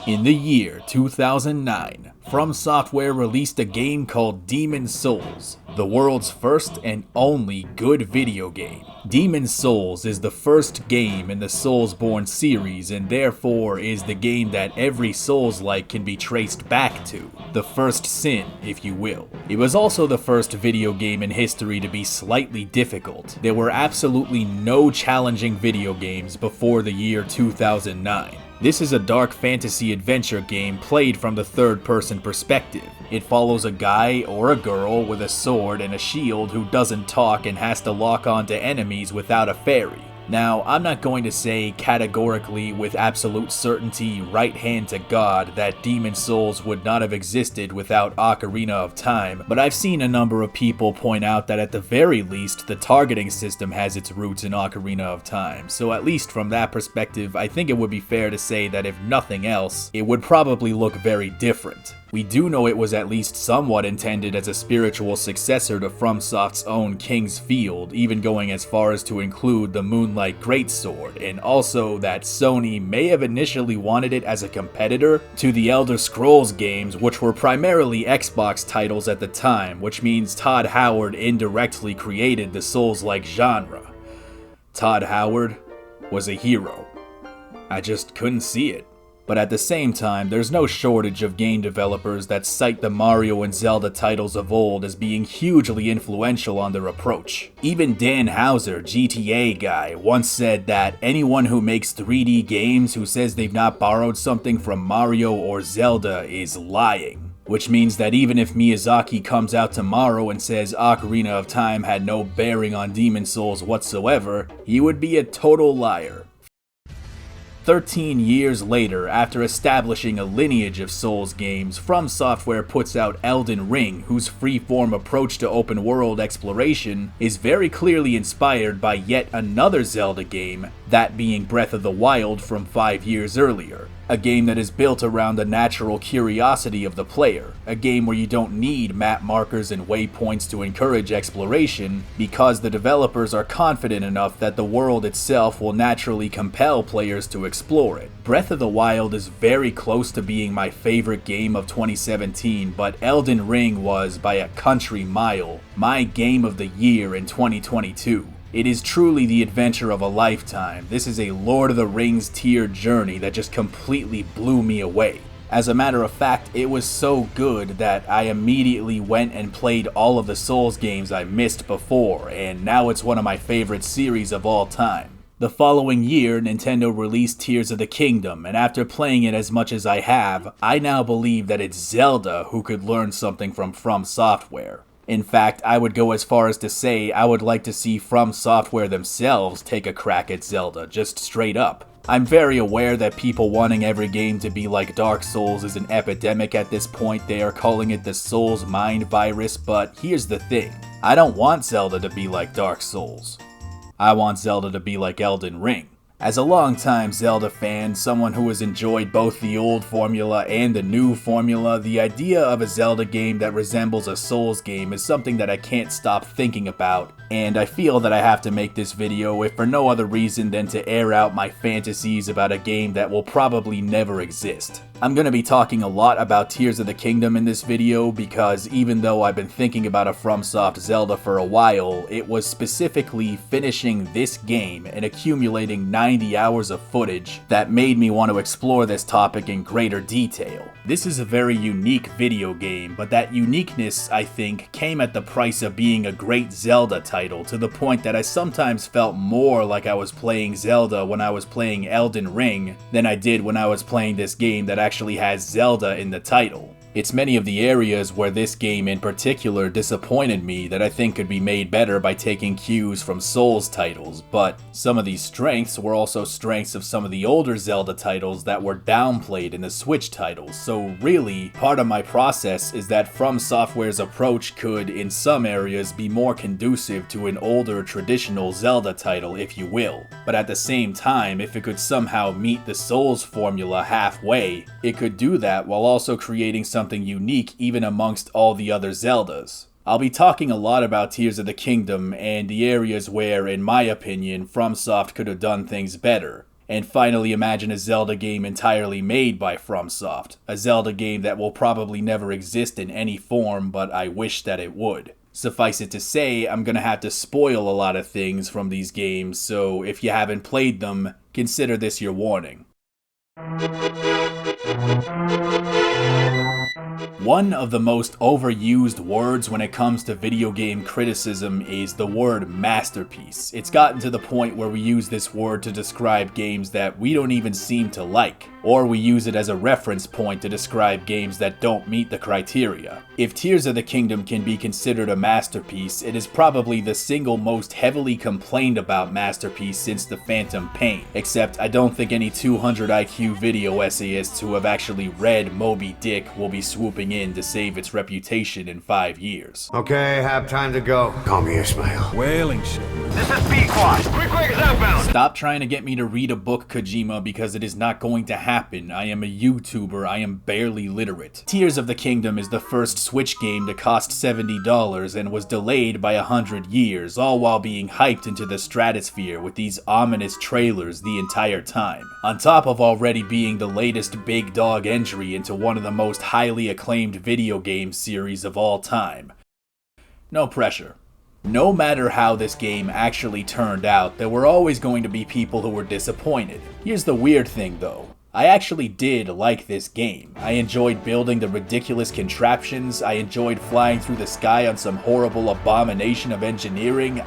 In the year 2009, FromSoftware released a game called Demon's Souls, the world's first and only good video game. Demon's Souls is the first game in the Soulsborne series and therefore is the game that every Souls-like can be traced back to. The first sin, if you will. It was also the first video game in history to be slightly difficult. There were absolutely no challenging video games before the year 2009. This is a dark fantasy adventure game played from the third-person perspective. It follows a guy or a girl with a sword and a shield who doesn't talk and has to lock onto enemies without a fairy. Now, I'm not going to say categorically with absolute certainty right hand to God that Demon's Souls would not have existed without Ocarina of Time, but I've seen a number of people point out that at the very least the targeting system has its roots in Ocarina of Time, so at least from that perspective I think it would be fair to say that if nothing else, it would probably look very different. We do know it was at least somewhat intended as a spiritual successor to FromSoft's own King's Field, even going as far as to include the Moonlight Greatsword, and also that Sony may have initially wanted it as a competitor to the Elder Scrolls games, which were primarily Xbox titles at the time, which means Todd Howard indirectly created the Souls-like genre. Todd Howard was a hero. I just couldn't see it. But at the same time, there's no shortage of game developers that cite the Mario and Zelda titles of old as being hugely influential on their approach. Even Dan Houser, GTA guy, once said that anyone who makes 3D games who says they've not borrowed something from Mario or Zelda is lying. Which means that even if Miyazaki comes out tomorrow and says Ocarina of Time had no bearing on Demon's Souls whatsoever, he would be a total liar. 13 years later, after establishing a lineage of Souls games, FromSoftware puts out Elden Ring, whose free-form approach to open-world exploration is very clearly inspired by yet another Zelda game, that being Breath of the Wild from 5 years earlier. A game that is built around the natural curiosity of the player, a game where you don't need map markers and waypoints to encourage exploration, because the developers are confident enough that the world itself will naturally compel players to explore it. Breath of the Wild is very close to being my favorite game of 2017, but Elden Ring was, by a country mile, my game of the year in 2022. It is truly the adventure of a lifetime. This is a Lord of the Rings tier journey that just completely blew me away. As a matter of fact, it was so good that I immediately went and played all of the Souls games I missed before, and now it's one of my favorite series of all time. The following year, Nintendo released Tears of the Kingdom, and after playing it as much as I have, I now believe that it's Zelda who could learn something from FromSoftware. In fact, I would go as far as to say I would like to see FromSoftware themselves take a crack at Zelda, just straight up. I'm very aware that people wanting every game to be like Dark Souls is an epidemic at this point. They are calling it the Souls Mind Virus, but here's the thing. I don't want Zelda to be like Dark Souls. I want Zelda to be like Elden Ring. As a longtime Zelda fan, someone who has enjoyed both the old formula and the new formula, the idea of a Zelda game that resembles a Souls game is something that I can't stop thinking about, and I feel that I have to make this video if for no other reason than to air out my fantasies about a game that will probably never exist. I'm going to be talking a lot about Tears of the Kingdom in this video because even though I've been thinking about a FromSoft Zelda for a while, it was specifically finishing this game and accumulating 90 hours of footage that made me want to explore this topic in greater detail. This is a very unique video game, but that uniqueness, I think, came at the price of being a great Zelda title, to the point that I sometimes felt more like I was playing Zelda when I was playing Elden Ring than I did when I was playing this game that actually has Zelda in the title. It's many of the areas where this game in particular disappointed me that I think could be made better by taking cues from Souls titles, but some of these strengths were also strengths of some of the older Zelda titles that were downplayed in the Switch titles, so really, part of my process is that FromSoftware's approach could, in some areas, be more conducive to an older traditional Zelda title, if you will. But at the same time, if it could somehow meet the Souls formula halfway, it could do that while also creating something unique even amongst all the other Zeldas. I'll be talking a lot about Tears of the Kingdom and the areas where, in my opinion, FromSoft could have done things better. And finally imagine a Zelda game entirely made by FromSoft. A Zelda game that will probably never exist in any form, but I wish that it would. Suffice it to say, I'm gonna have to spoil a lot of things from these games, so if you haven't played them, consider this your warning. One of the most overused words when it comes to video game criticism is the word masterpiece. It's gotten to the point where we use this word to describe games that we don't even seem to like, or we use it as a reference point to describe games that don't meet the criteria. If Tears of the Kingdom can be considered a masterpiece, it is probably the single most heavily complained about masterpiece since the Phantom Pain, except I don't think any 200 IQ video essayists who have actually read Moby Dick will be swooping in to save its reputation in 5 years. Okay, have time to go. Call me Ishmael. Whaling ship. This is B-Quad. Quick is outbound. Stop trying to get me to read a book, Kojima, because it is not going to happen. I am a YouTuber. I am barely literate. Tears of the Kingdom is the first Switch game to cost $70 and was delayed by 100 years, all while being hyped into the stratosphere with these ominous trailers the entire time. On top of already being the latest big dog entry into one of the most highly acclaimed video game series of all time. No pressure. No matter how this game actually turned out, there were always going to be people who were disappointed. Here's the weird thing though. I actually did like this game. I enjoyed building the ridiculous contraptions, I enjoyed flying through the sky on some horrible abomination of engineering,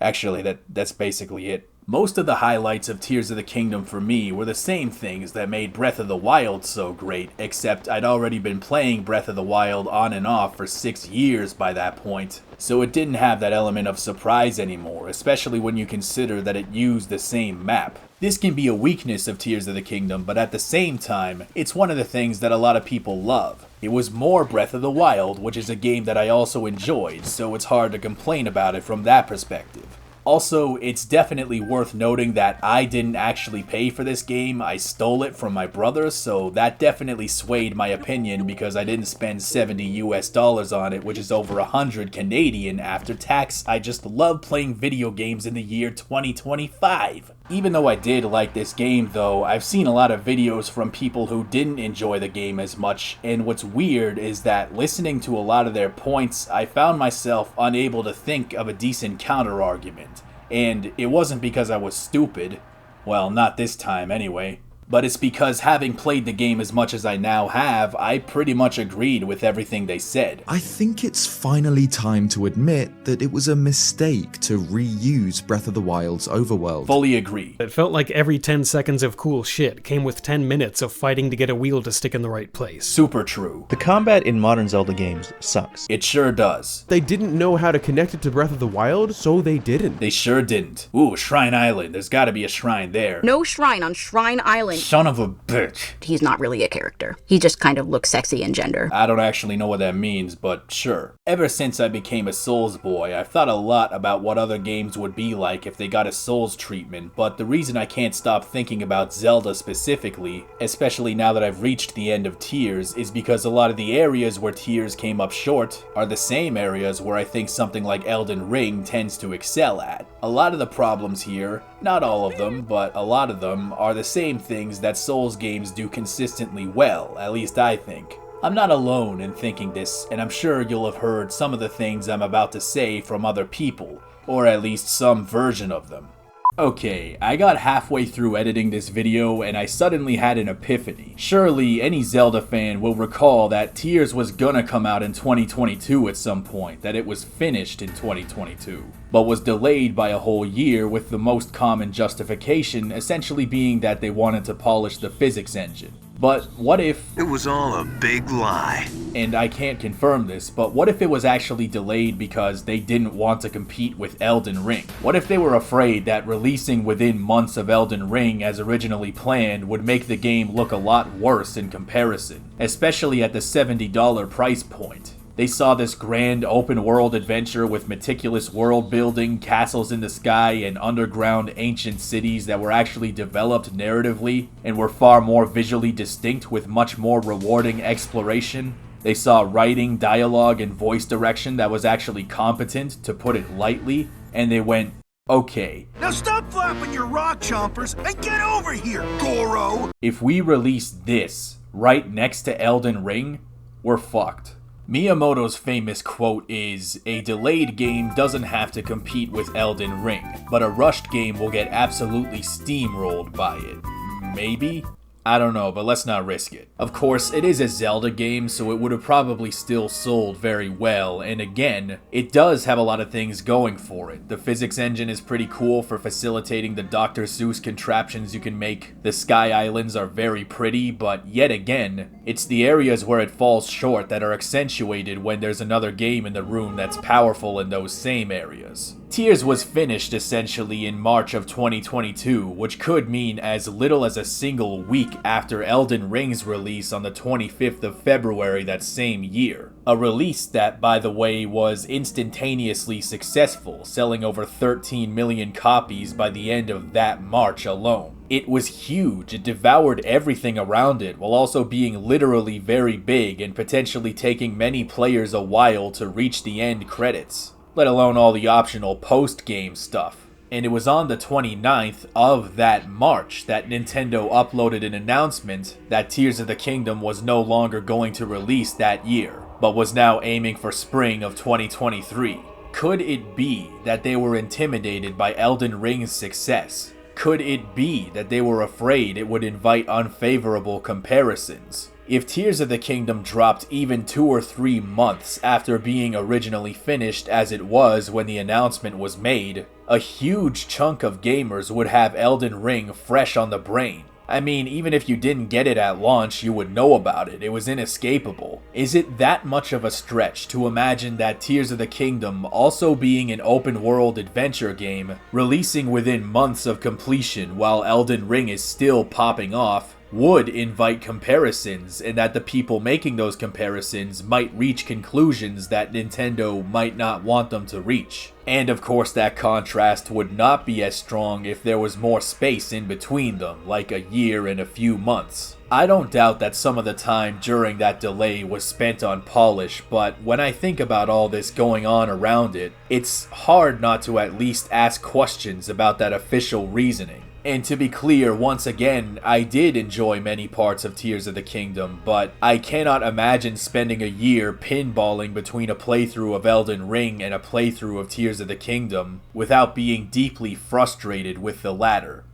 Actually, that's basically it. Most of the highlights of Tears of the Kingdom for me were the same things that made Breath of the Wild so great, except I'd already been playing Breath of the Wild on and off for 6 years by that point, so it didn't have that element of surprise anymore, especially when you consider that it used the same map. This can be a weakness of Tears of the Kingdom, but at the same time, it's one of the things that a lot of people love. It was more Breath of the Wild, which is a game that I also enjoyed, so it's hard to complain about it from that perspective. Also, it's definitely worth noting that I didn't actually pay for this game, I stole it from my brother, so that definitely swayed my opinion because I didn't spend $70 on it, which is over 100 Canadian after tax. I just love playing video games in the year 2025. Even though I did like this game though, I've seen a lot of videos from people who didn't enjoy the game as much, and what's weird is that listening to a lot of their points, I found myself unable to think of a decent counter-argument. And it wasn't because I was stupid, well, not this time anyway, but it's because having played the game as much as I now have, I pretty much agreed with everything they said. I think it's finally time to admit that it was a mistake to reuse Breath of the Wild's overworld. Fully agree. It felt like every 10 seconds of cool shit came with 10 minutes of fighting to get a wheel to stick in the right place. Super true. The combat in modern Zelda games sucks. It sure does. They didn't know how to connect it to Breath of the Wild, so they didn't. They sure didn't. Ooh, Shrine Island. There's gotta be a shrine there. No shrine on Shrine Island. Son of a bitch. He's not really a character. He just kind of looks sexy in gender. I don't actually know what that means, but sure. Ever since I became a Souls boy, I've thought a lot about what other games would be like if they got a Souls treatment, but the reason I can't stop thinking about Zelda specifically, especially now that I've reached the end of Tears, is because a lot of the areas where Tears came up short are the same areas where I think something like Elden Ring tends to excel at. A lot of the problems here, not all of them, but a lot of them, are the same things that Souls games do consistently well, at least I think. I'm not alone in thinking this, and I'm sure you'll have heard some of the things I'm about to say from other people, or at least some version of them. Okay, I got halfway through editing this video and I suddenly had an epiphany. Surely any Zelda fan will recall that Tears was gonna come out in 2022 at some point, that it was finished in 2022, but was delayed by a whole year, with the most common justification essentially being that they wanted to polish the physics engine. But what if... It was all a big lie. And I can't confirm this, but what if it was actually delayed because they didn't want to compete with Elden Ring? What if they were afraid that releasing within months of Elden Ring as originally planned would make the game look a lot worse in comparison, especially at the $70 price point? They saw this grand open-world adventure with meticulous world building, castles in the sky, and underground ancient cities that were actually developed narratively and were far more visually distinct with much more rewarding exploration. They saw writing, dialogue, and voice direction that was actually competent, to put it lightly, and they went, Okay, Now stop flapping your rock chompers and get over here, Goro! if we release this right next to Elden Ring, we're fucked. Miyamoto's famous quote is, "A delayed game doesn't have to compete with Elden Ring, but a rushed game will get absolutely steamrolled by it." Maybe? I don't know, but let's not risk it. Of course, it is a Zelda game, so it would have probably still sold very well, and again, it does have a lot of things going for it. The physics engine is pretty cool for facilitating the Dr. Seuss contraptions you can make. The Sky Islands are very pretty, but yet again, it's the areas where it falls short that are accentuated when there's another game in the room that's powerful in those same areas. Tears was finished essentially in March of 2022, which could mean as little as a single week after Elden Ring's release on the 25th of February that same year. A release that, by the way, was instantaneously successful, selling over 13 million copies by the end of that March alone. It was huge, it devoured everything around it, while also being literally very big and potentially taking many players a while to reach the end credits, let alone all the optional post-game stuff. And it was on the 29th of that March that Nintendo uploaded an announcement that Tears of the Kingdom was no longer going to release that year, but was now aiming for spring of 2023. Could it be that they were intimidated by Elden Ring's success? Could it be that they were afraid it would invite unfavorable comparisons? If Tears of the Kingdom dropped even 2 or 3 months after being originally finished as it was when the announcement was made, a huge chunk of gamers would have Elden Ring fresh on the brain. I mean, even if you didn't get it at launch, you would know about it. It was inescapable. Is it that much of a stretch to imagine that Tears of the Kingdom, also being an open-world adventure game, releasing within months of completion while Elden Ring is still popping off, would invite comparisons, and that the people making those comparisons might reach conclusions that Nintendo might not want them to reach? And of course that contrast would not be as strong if there was more space in between them, like a year and a few months. I don't doubt that some of the time during that delay was spent on polish, but when I think about all this going on around it, it's hard not to at least ask questions about that official reasoning. And to be clear, once again, I did enjoy many parts of Tears of the Kingdom, but I cannot imagine spending a year pinballing between a playthrough of Elden Ring and a playthrough of Tears of the Kingdom without being deeply frustrated with the latter.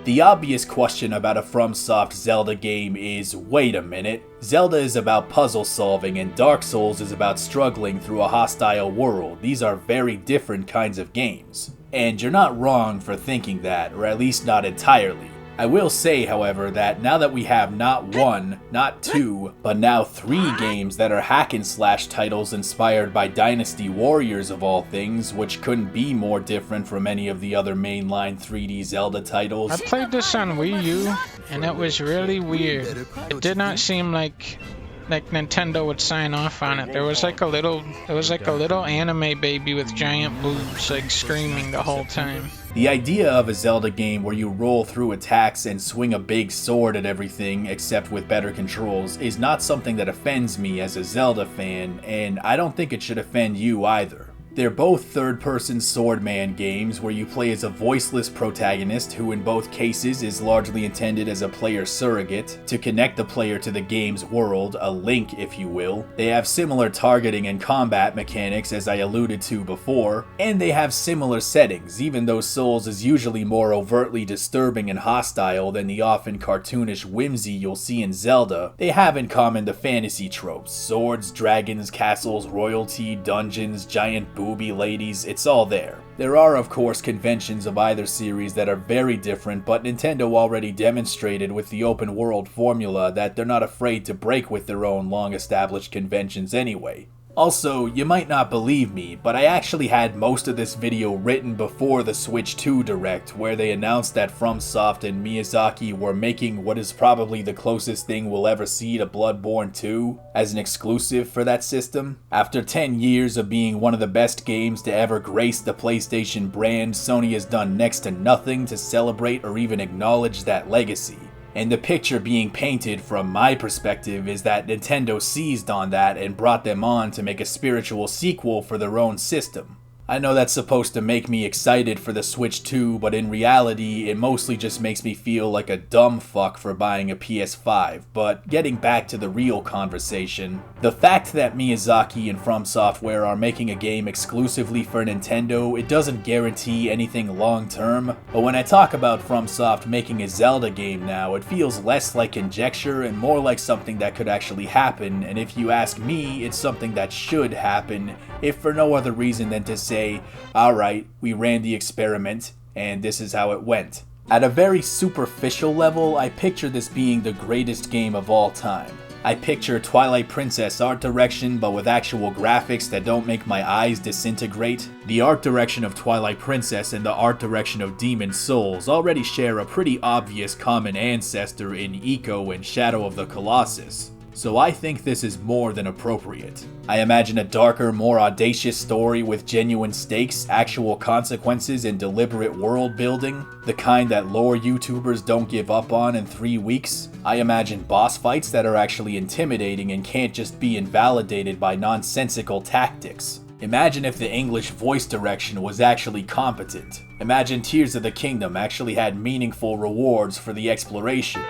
The obvious question about a FromSoft Zelda game is, wait a minute, Zelda is about puzzle solving and Dark Souls is about struggling through a hostile world. These are very different kinds of games. And you're not wrong for thinking that, or at least not entirely. I will say, however, that now that we have not 1, not 2, but now 3 games that are hack-and-slash titles inspired by Dynasty Warriors of all things, which couldn't be more different from any of the other mainline 3D Zelda titles. I played this on Wii U, and it was really weird. It did not seem like Nintendo would sign off on it. There was like a little anime baby with giant boobs, like screaming the whole time. The idea of a Zelda game where you roll through attacks and swing a big sword at everything, except with better controls, is not something that offends me as a Zelda fan, and I don't think it should offend you either. They're both third-person swordman games where you play as a voiceless protagonist who in both cases is largely intended as a player surrogate to connect the player to the game's world, a link if you will. They have similar targeting and combat mechanics as I alluded to before, and they have similar settings, even though Souls is usually more overtly disturbing and hostile than the often cartoonish whimsy you'll see in Zelda. They have in common the fantasy tropes: swords, dragons, castles, royalty, dungeons, giant booby ladies, it's all there. There are of course conventions of either series that are very different, but Nintendo already demonstrated with the open world formula that they're not afraid to break with their own long established conventions anyway. Also, you might not believe me, but I actually had most of this video written before the Switch 2 Direct, where they announced that FromSoft and Miyazaki were making what is probably the closest thing we'll ever see to Bloodborne 2 as an exclusive for that system. After 10 years of being one of the best games to ever grace the PlayStation brand, Sony has done next to nothing to celebrate or even acknowledge that legacy. And the picture being painted from my perspective is that Nintendo seized on that and brought them on to make a spiritual sequel for their own system. I know that's supposed to make me excited for the Switch 2, but in reality, it mostly just makes me feel like a dumb fuck for buying a PS5. But getting back to the real conversation, the fact that Miyazaki and FromSoftware are making a game exclusively for Nintendo, it doesn't guarantee anything long term. But when I talk about FromSoft making a Zelda game now, it feels less like conjecture and more like something that could actually happen, and if you ask me, it's something that should happen, if for no other reason than to say, alright, we ran the experiment, and this is how it went. At a very superficial level, I picture this being the greatest game of all time. I picture Twilight Princess art direction, but with actual graphics that don't make my eyes disintegrate. The art direction of Twilight Princess and the art direction of Demon's Souls already share a pretty obvious common ancestor in Ico and Shadow of the Colossus. So I think this is more than appropriate. I imagine a darker, more audacious story with genuine stakes, actual consequences, and deliberate world building, the kind that lore YouTubers don't give up on in 3 weeks. I imagine boss fights that are actually intimidating and can't just be invalidated by nonsensical tactics. Imagine if the English voice direction was actually competent. Imagine Tears of the Kingdom actually had meaningful rewards for the exploration.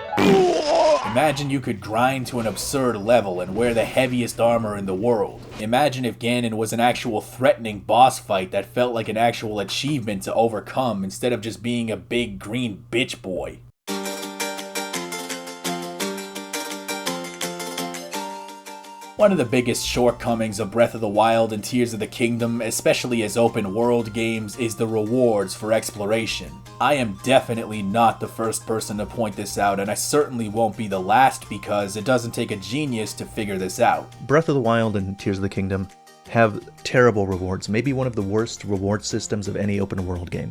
Imagine you could grind to an absurd level and wear the heaviest armor in the world. Imagine if Ganon was an actual threatening boss fight that felt like an actual achievement to overcome instead of just being a big green bitch boy. One of the biggest shortcomings of Breath of the Wild and Tears of the Kingdom, especially as open world games, is the rewards for exploration. I am definitely not the first person to point this out, and I certainly won't be the last because it doesn't take a genius to figure this out. Breath of the Wild and Tears of the Kingdom have terrible rewards, maybe one of the worst reward systems of any open world game.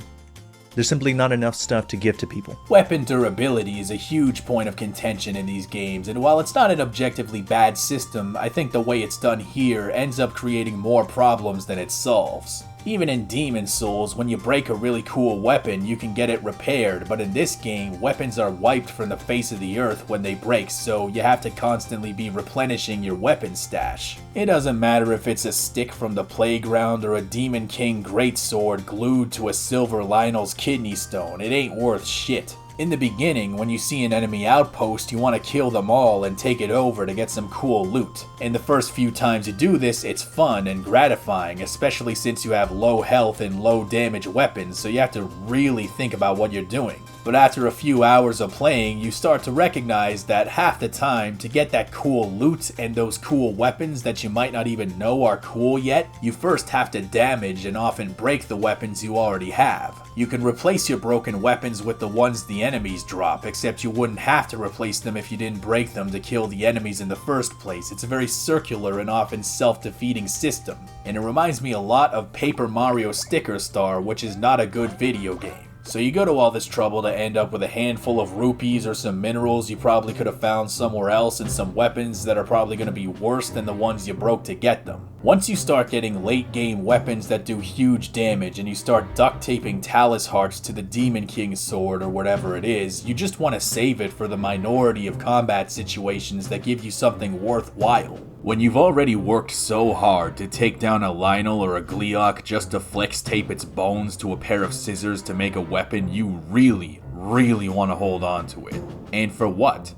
There's simply not enough stuff to give to people. Weapon durability is a huge point of contention in these games, and while it's not an objectively bad system, I think the way it's done here ends up creating more problems than it solves. Even in Demon's Souls, when you break a really cool weapon, you can get it repaired, but in this game, weapons are wiped from the face of the earth when they break, so you have to constantly be replenishing your weapon stash. It doesn't matter if it's a stick from the playground or a Demon King greatsword glued to a silver Lionel's kidney stone, it ain't worth shit. In the beginning, when you see an enemy outpost, you want to kill them all and take it over to get some cool loot. And the first few times you do this, it's fun and gratifying, especially since you have low health and low damage weapons, so you have to really think about what you're doing. But after a few hours of playing, you start to recognize that half the time, to get that cool loot and those cool weapons that you might not even know are cool yet, you first have to damage and often break the weapons you already have. You can replace your broken weapons with the ones the enemies drop, except you wouldn't have to replace them if you didn't break them to kill the enemies in the first place. It's a very circular and often self-defeating system, and it reminds me a lot of Paper Mario Sticker Star, which is not a good video game. So you go to all this trouble to end up with a handful of rupees or some minerals you probably could have found somewhere else, and some weapons that are probably going to be worse than the ones you broke to get them. Once you start getting late game weapons that do huge damage and you start duct taping Talus Hearts to the Demon King's sword or whatever it is, you just want to save it for the minority of combat situations that give you something worthwhile. When you've already worked so hard to take down a Lionel or a Gleeok just to flex tape its bones to a pair of scissors to make a weapon, you really want to hold on to it. And for what?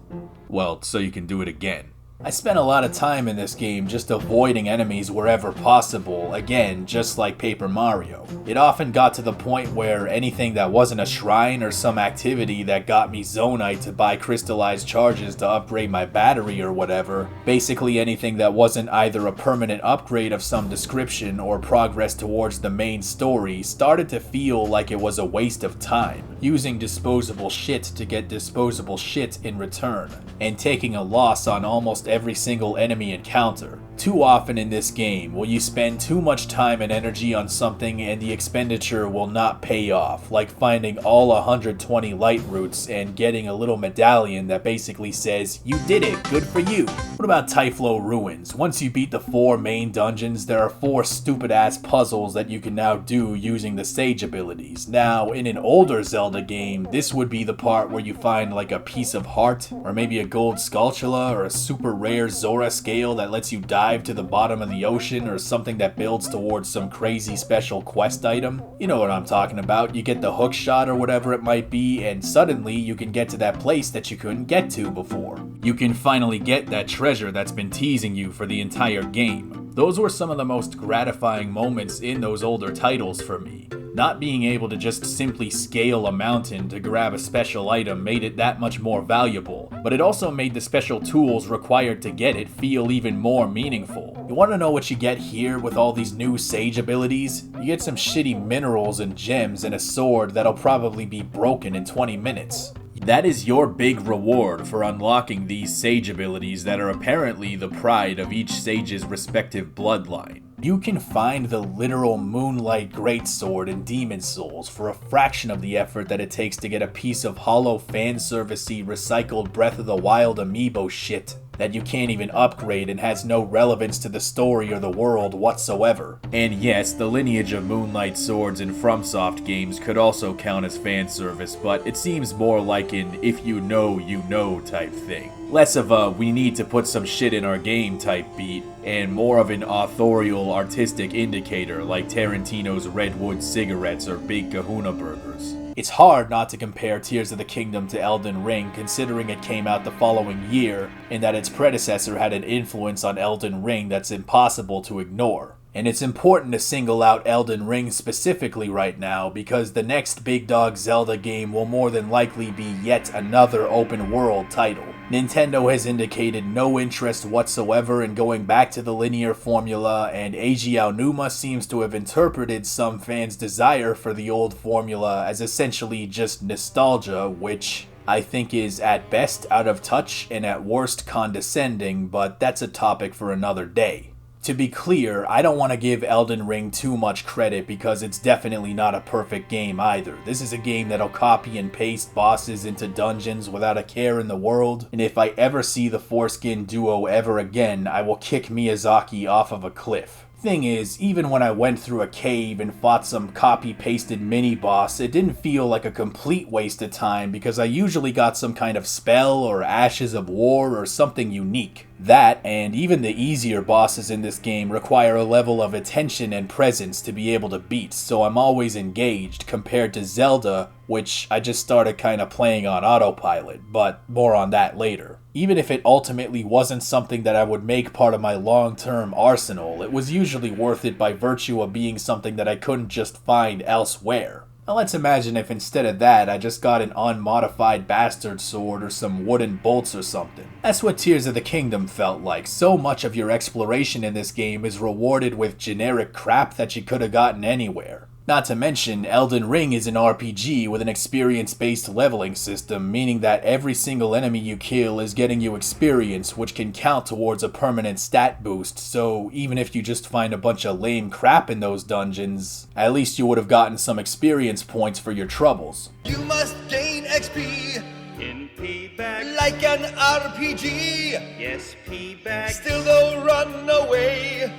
Well, so you can do it again. I spent a lot of time in this game just avoiding enemies wherever possible, again, just like Paper Mario. It often got to the point where anything that wasn't a shrine or some activity that got me Zonite to buy crystallized charges to upgrade my battery or whatever, basically anything that wasn't either a permanent upgrade of some description or progress towards the main story, started to feel like it was a waste of time, using disposable shit to get disposable shit in return, and taking a loss on almost every single enemy encounter. Too often in this game will you spend too much time and energy on something and the expenditure will not pay off, like finding all 120 light roots and getting a little medallion that basically says, "You did it, good for you." What about Typhlo Ruins? Once you beat the 4 main dungeons, there are 4 stupid ass puzzles that you can now do using the sage abilities. Now, in an older Zelda game, this would be the part where you find like a piece of heart, or maybe a gold skulltula, or a super rare Zora scale that lets you dive to the bottom of the ocean, or something that builds towards some crazy special quest item. You know what I'm talking about. You get the hook shot or whatever it might be, and suddenly you can get to that place that you couldn't get to before. You can finally get that treasure that's been teasing you for the entire game. Those were some of the most gratifying moments in those older titles for me. Not being able to just simply scale a mountain to grab a special item made it that much more valuable, but it also made the special tools required to get it feel even more meaningful. You want to know what you get here with all these new sage abilities? You get some shitty minerals and gems and a sword that'll probably be broken in 20 minutes. That is your big reward for unlocking these sage abilities that are apparently the pride of each sage's respective bloodline. You can find the literal Moonlight Greatsword in Demon Souls for a fraction of the effort that it takes to get a piece of hollow fanservice-y recycled Breath of the Wild amiibo shit that you can't even upgrade and has no relevance to the story or the world whatsoever. And yes, the lineage of Moonlight Swords in FromSoft games could also count as fan service, but it seems more like an if you know type thing. Less of a we need to put some shit in our game type beat, and more of an authorial artistic indicator like Tarantino's Redwood cigarettes or Big Kahuna burgers. It's hard not to compare Tears of the Kingdom to Elden Ring, considering it came out the following year, and that its predecessor had an influence on Elden Ring that's impossible to ignore. And it's important to single out Elden Ring specifically right now, because the next big dog Zelda game will more than likely be yet another open world title. Nintendo has indicated no interest whatsoever in going back to the linear formula, and Eiji Aonuma seems to have interpreted some fans' desire for the old formula as essentially just nostalgia, which I think is at best out of touch and at worst condescending, but that's a topic for another day. To be clear, I don't want to give Elden Ring too much credit because it's definitely not a perfect game either. This is a game that'll copy and paste bosses into dungeons without a care in the world, and if I ever see the Foreskin duo ever again, I will kick Miyazaki off of a cliff. Thing is, even when I went through a cave and fought some copy-pasted mini-boss, it didn't feel like a complete waste of time because I usually got some kind of spell or ashes of war or something unique. That, and even the easier bosses in this game require a level of attention and presence to be able to beat, so I'm always engaged, compared to Zelda, which I just started kinda playing on autopilot, but more on that later. Even if it ultimately wasn't something that I would make part of my long-term arsenal, it was usually worth it by virtue of being something that I couldn't just find elsewhere. Now let's imagine if instead of that I just got an unmodified bastard sword or some wooden bolts or something. That's what Tears of the Kingdom felt like. So much of your exploration in this game is rewarded with generic crap that you could have gotten anywhere. Not to mention, Elden Ring is an RPG with an experience-based leveling system, meaning that every single enemy you kill is getting you experience, which can count towards a permanent stat boost, so even if you just find a bunch of lame crap in those dungeons, at least you would have gotten some experience points for your troubles. You must gain XP in payback like an RPG. Yes, payback. Still don't run away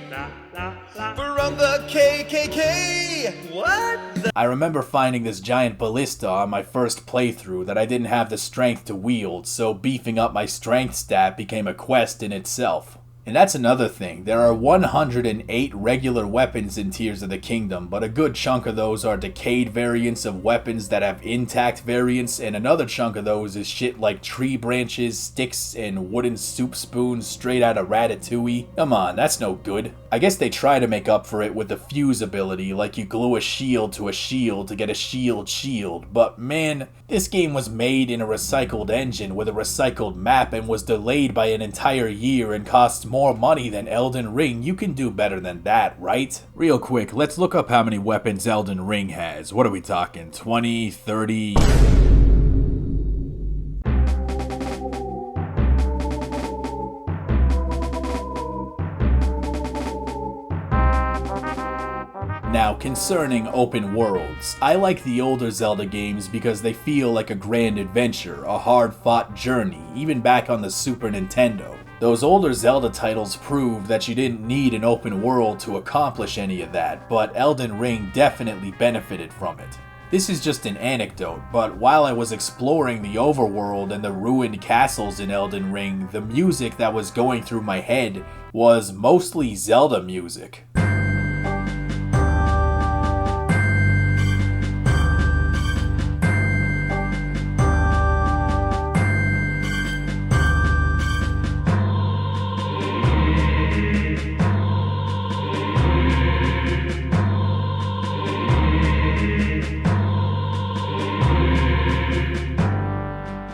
from the KKK. What? I remember finding this giant ballista on my first playthrough that I didn't have the strength to wield, so beefing up my strength stat became a quest in itself. And that's another thing, there are 108 regular weapons in Tears of the Kingdom, but a good chunk of those are decayed variants of weapons that have intact variants, and another chunk of those is shit like tree branches, sticks, and wooden soup spoons straight out of Ratatouille. Come on, that's no good. I guess they try to make up for it with the fuse ability, like you glue a shield to get a shield, but man, this game was made in a recycled engine with a recycled map and was delayed by an entire year and costs more money than Elden Ring. You can do better than that, right? Real quick, let's look up how many weapons Elden Ring has. What are we talking? 20, 30... concerning open worlds, I like the older Zelda games because they feel like a grand adventure, a hard-fought journey, even back on the Super Nintendo. Those older Zelda titles proved that you didn't need an open world to accomplish any of that, but Elden Ring definitely benefited from it. This is just an anecdote, but while I was exploring the overworld and the ruined castles in Elden Ring, the music that was going through my head was mostly Zelda music.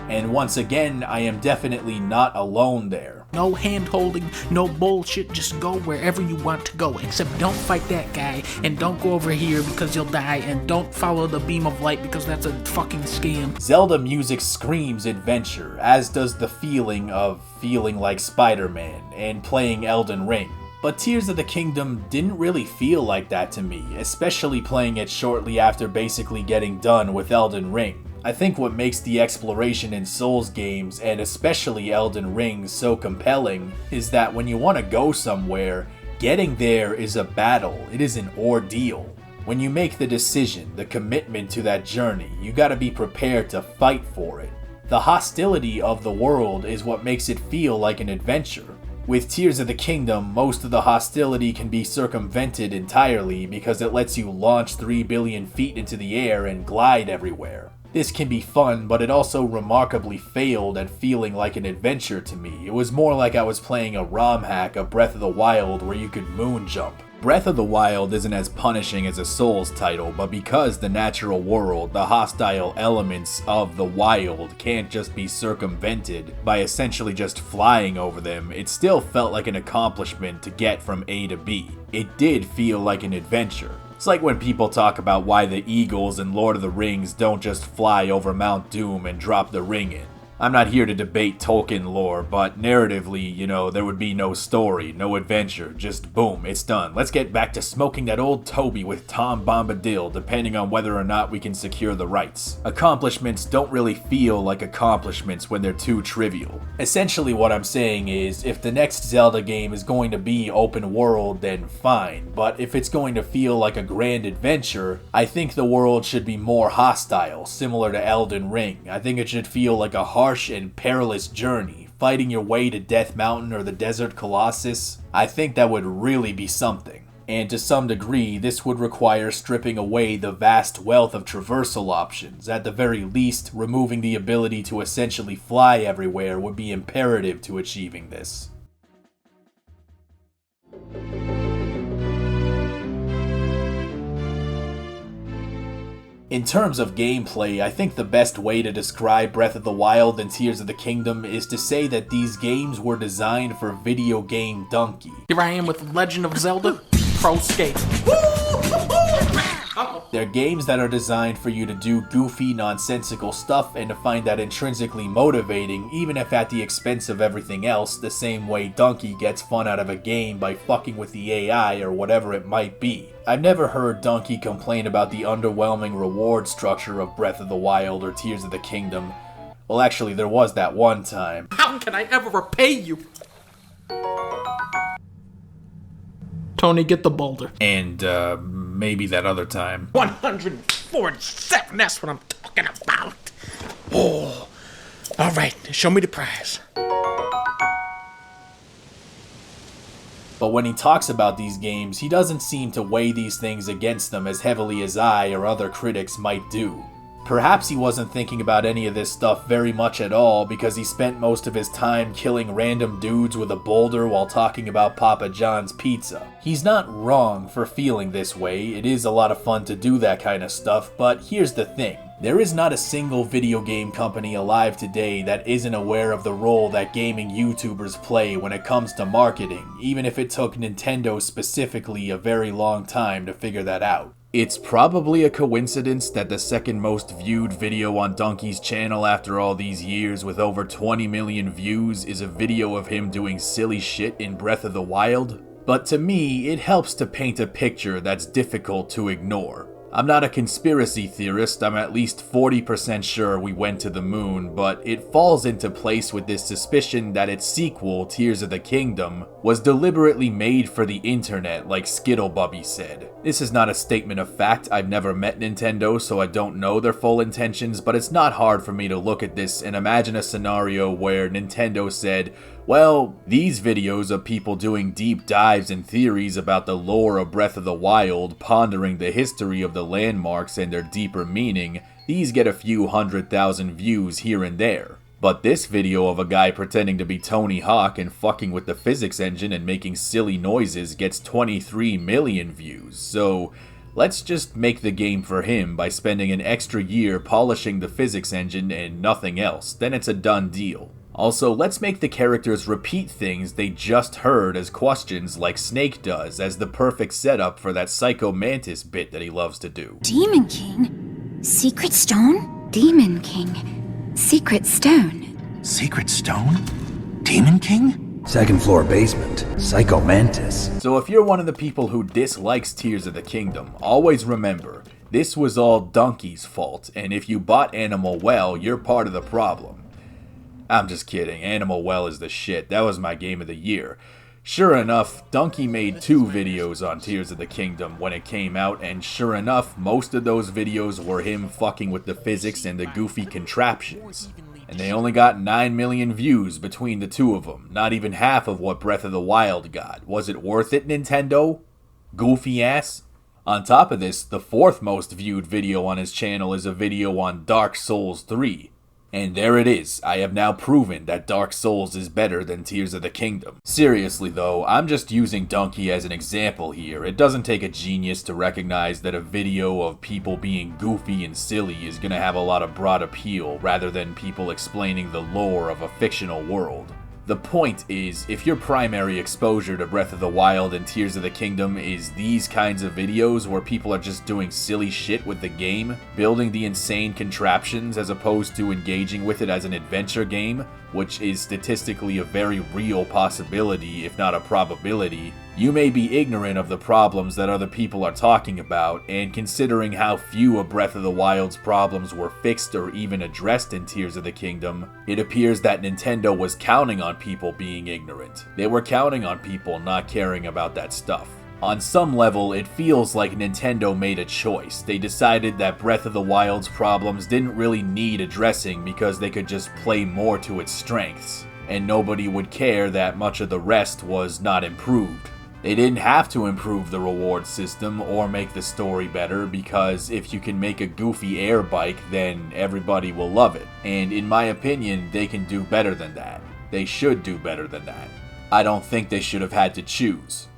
And once again, I am definitely not alone there. No hand-holding, no bullshit, just go wherever you want to go, except don't fight that guy, and don't go over here because you'll die, and don't follow the beam of light because that's a fucking scam. Zelda music screams adventure, as does the feeling of feeling like Spider-Man and playing Elden Ring. But Tears of the Kingdom didn't really feel like that to me, especially playing it shortly after basically getting done with Elden Ring. I think what makes the exploration in Souls games, and especially Elden Ring, so compelling is that when you want to go somewhere, getting there is a battle, it is an ordeal. When you make the decision, the commitment to that journey, you gotta be prepared to fight for it. The hostility of the world is what makes it feel like an adventure. With Tears of the Kingdom, most of the hostility can be circumvented entirely because it lets you launch 3 billion feet into the air and glide everywhere. This can be fun, but it also remarkably failed at feeling like an adventure to me. It was more like I was playing a ROM hack of Breath of the Wild where you could moon jump. Breath of the Wild isn't as punishing as a Souls title, but because the natural world, the hostile elements of the wild can't just be circumvented by essentially just flying over them, it still felt like an accomplishment to get from A to B. It did feel like an adventure. It's like when people talk about why the Eagles in Lord of the Rings don't just fly over Mount Doom and drop the ring in. I'm not here to debate Tolkien lore, but narratively, there would be no story, no adventure, just boom, it's done. Let's get back to smoking that old Toby with Tom Bombadil, depending on whether or not we can secure the rights. Accomplishments don't really feel like accomplishments when they're too trivial. Essentially what I'm saying is, if the next Zelda game is going to be open world, then fine, but if it's going to feel like a grand adventure, I think the world should be more hostile, similar to Elden Ring. I think it should feel like a harsh and perilous journey, fighting your way to Death Mountain or the Desert Colossus. I think that would really be something. And to some degree, this would require stripping away the vast wealth of traversal options. At the very least, removing the ability to essentially fly everywhere would be imperative to achieving this. In terms of gameplay, I think the best way to describe Breath of the Wild and Tears of the Kingdom is to say that these games were designed for video game donkey. Here I am with Legend of Zelda Pro Skate. They're games that are designed for you to do goofy, nonsensical stuff and to find that intrinsically motivating, even if at the expense of everything else, the same way Donkey gets fun out of a game by fucking with the AI or whatever it might be. I've never heard Donkey complain about the underwhelming reward structure of Breath of the Wild or Tears of the Kingdom. Well, actually, there was that one time. How can I ever repay you? Tony, get the boulder. And, maybe that other time. 147, that's what I'm talking about. Oh, all right, show me the prize. But when he talks about these games, he doesn't seem to weigh these things against them as heavily as I or other critics might do. Perhaps he wasn't thinking about any of this stuff very much at all because he spent most of his time killing random dudes with a boulder while talking about Papa John's pizza. He's not wrong for feeling this way, it is a lot of fun to do that kind of stuff, but here's the thing. There is not a single video game company alive today that isn't aware of the role that gaming YouTubers play when it comes to marketing, even if it took Nintendo specifically a very long time to figure that out. It's probably a coincidence that the second most viewed video on Donkey's channel after all these years with over 20 million views is a video of him doing silly shit in Breath of the Wild. But to me, it helps to paint a picture that's difficult to ignore. I'm not a conspiracy theorist, I'm at least 40% sure we went to the moon, but it falls into place with this suspicion that its sequel, Tears of the Kingdom, was deliberately made for the internet like Skittlebubby said. This is not a statement of fact, I've never met Nintendo so I don't know their full intentions, but it's not hard for me to look at this and imagine a scenario where Nintendo said, well, these videos of people doing deep dives and theories about the lore of Breath of the Wild, pondering the history of the landmarks and their deeper meaning, these get a few 100,000 views here and there. But this video of a guy pretending to be Tony Hawk and fucking with the physics engine and making silly noises gets 23 million views, so let's just make the game for him by spending an extra year polishing the physics engine and nothing else, then it's a done deal. Also, let's make the characters repeat things they just heard as questions like Snake does as the perfect setup for that Psycho Mantis bit that he loves to do. Demon King? Secret Stone? Demon King. Secret Stone. Secret Stone? Demon King? Second floor basement. Psycho Mantis. So if you're one of the people who dislikes Tears of the Kingdom, always remember, this was all Donkey's fault, and if you bought Animal Well, you're part of the problem. I'm just kidding, Animal Well is the shit, that was my game of the year. Sure enough, Donkey made 2 videos on Tears of the Kingdom when it came out, and sure enough, most of those videos were him fucking with the physics and the goofy contraptions. And they only got 9 million views between the 2 of them, not even half of what Breath of the Wild got. Was it worth it, Nintendo? Goofy ass? On top of this, the 4th most viewed video on his channel is a video on Dark Souls 3. And there it is, I have now proven that Dark Souls is better than Tears of the Kingdom. Seriously though, I'm just using Donkey as an example here. It doesn't take a genius to recognize that a video of people being goofy and silly is gonna have a lot of broad appeal rather than people explaining the lore of a fictional world. The point is, if your primary exposure to Breath of the Wild and Tears of the Kingdom is these kinds of videos where people are just doing silly shit with the game, building the insane contraptions as opposed to engaging with it as an adventure game, which is statistically a very real possibility, if not a probability, you may be ignorant of the problems that other people are talking about, and considering how few of Breath of the Wild's problems were fixed or even addressed in Tears of the Kingdom, it appears that Nintendo was counting on people being ignorant. They were counting on people not caring about that stuff. On some level, it feels like Nintendo made a choice. They decided that Breath of the Wild's problems didn't really need addressing because they could just play more to its strengths, and nobody would care that much of the rest was not improved. They didn't have to improve the reward system or make the story better because if you can make a goofy air bike, then everybody will love it. And in my opinion, they can do better than that. They should do better than that. I don't think they should have had to choose.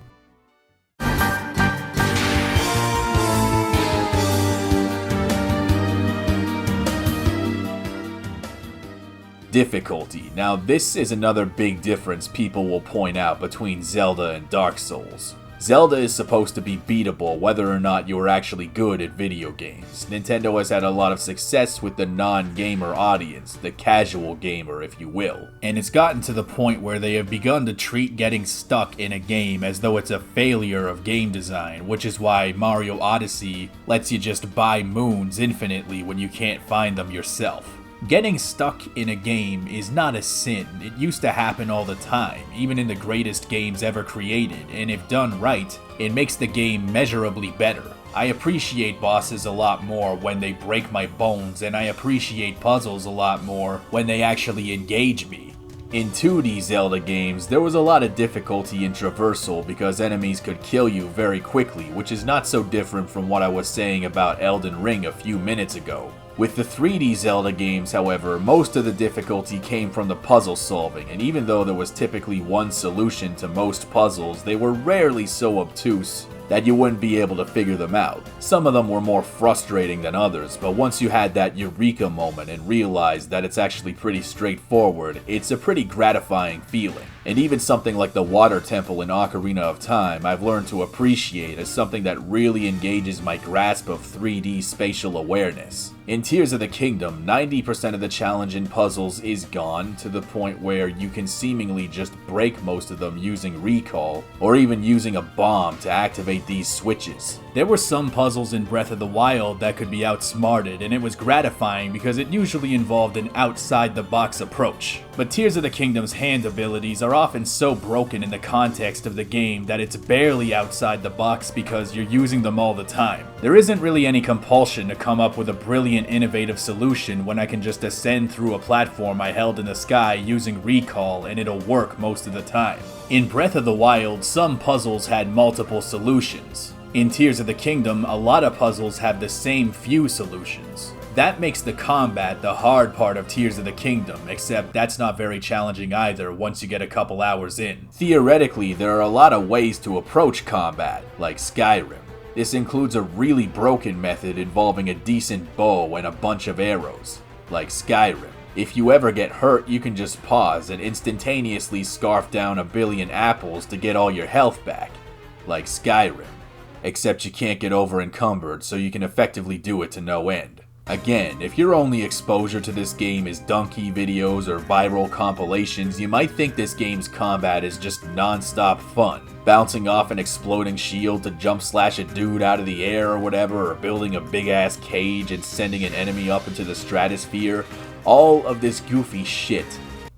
Difficulty. Now this is another big difference people will point out between Zelda and Dark Souls. Zelda is supposed to be beatable whether or not you are actually good at video games. Nintendo has had a lot of success with the non-gamer audience, the casual gamer if you will. And it's gotten to the point where they have begun to treat getting stuck in a game as though it's a failure of game design, which is why Mario Odyssey lets you just buy moons infinitely when you can't find them yourself. Getting stuck in a game is not a sin. It used to happen all the time, even in the greatest games ever created, and if done right, it makes the game measurably better. I appreciate bosses a lot more when they break my bones, and I appreciate puzzles a lot more when they actually engage me. In 2D Zelda games, there was a lot of difficulty in traversal because enemies could kill you very quickly, which is not so different from what I was saying about Elden Ring a few minutes ago. With the 3D Zelda games, however, most of the difficulty came from the puzzle solving, and even though there was typically one solution to most puzzles, they were rarely so obtuse that you wouldn't be able to figure them out. Some of them were more frustrating than others, but once you had that eureka moment and realized that it's actually pretty straightforward, it's a pretty gratifying feeling. And even something like the Water Temple in Ocarina of Time I've learned to appreciate as something that really engages my grasp of 3D spatial awareness. In Tears of the Kingdom, 90% of the challenge in puzzles is gone, to the point where you can seemingly just break most of them using recall, or even using a bomb to activate these switches. There were some puzzles in Breath of the Wild that could be outsmarted, and it was gratifying because it usually involved an outside-the-box approach. But Tears of the Kingdom's hand abilities are often so broken in the context of the game that it's barely outside the box because you're using them all the time. There isn't really any compulsion to come up with a brilliant, innovative solution when I can just ascend through a platform I held in the sky using recall and it'll work most of the time. In Breath of the Wild, some puzzles had multiple solutions. In Tears of the Kingdom, a lot of puzzles have the same few solutions. That makes the combat the hard part of Tears of the Kingdom, except that's not very challenging either once you get a couple hours in. Theoretically, there are a lot of ways to approach combat, like Skyrim. This includes a really broken method involving a decent bow and a bunch of arrows, like Skyrim. If you ever get hurt, you can just pause and instantaneously scarf down a billion apples to get all your health back, like Skyrim. Except you can't get over encumbered, so you can effectively do it to no end. Again, if your only exposure to this game is donkey videos or viral compilations, you might think this game's combat is just non-stop fun. Bouncing off an exploding shield to jump slash a dude out of the air or whatever, or building a big ass cage and sending an enemy up into the stratosphere. All of this goofy shit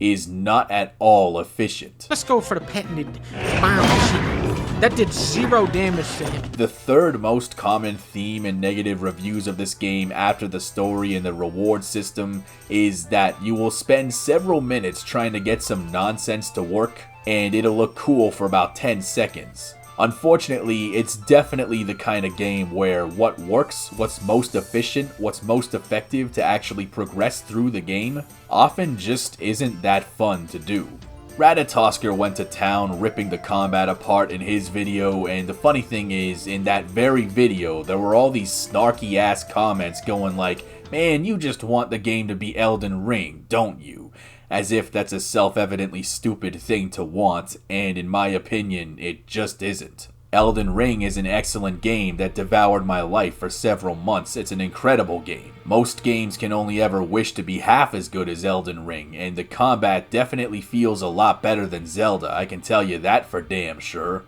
is not at all efficient. Let's go for the patented bomb shit. That did 0 damage to him. The third most common theme in negative reviews of this game after the story and the reward system is that you will spend several minutes trying to get some nonsense to work, and it'll look cool for about 10 seconds. Unfortunately, it's definitely the kind of game where what works, what's most efficient, what's most effective to actually progress through the game, often just isn't that fun to do. Ratatosker went to town ripping the combat apart in his video, and the funny thing is, in that very video, there were all these snarky ass comments going like, "Man, you just want the game to be Elden Ring, don't you?" As if that's a self-evidently stupid thing to want, and in my opinion, it just isn't. Elden Ring is an excellent game that devoured my life for several months. It's an incredible game. Most games can only ever wish to be half as good as Elden Ring, and the combat definitely feels a lot better than Zelda, I can tell you that for damn sure.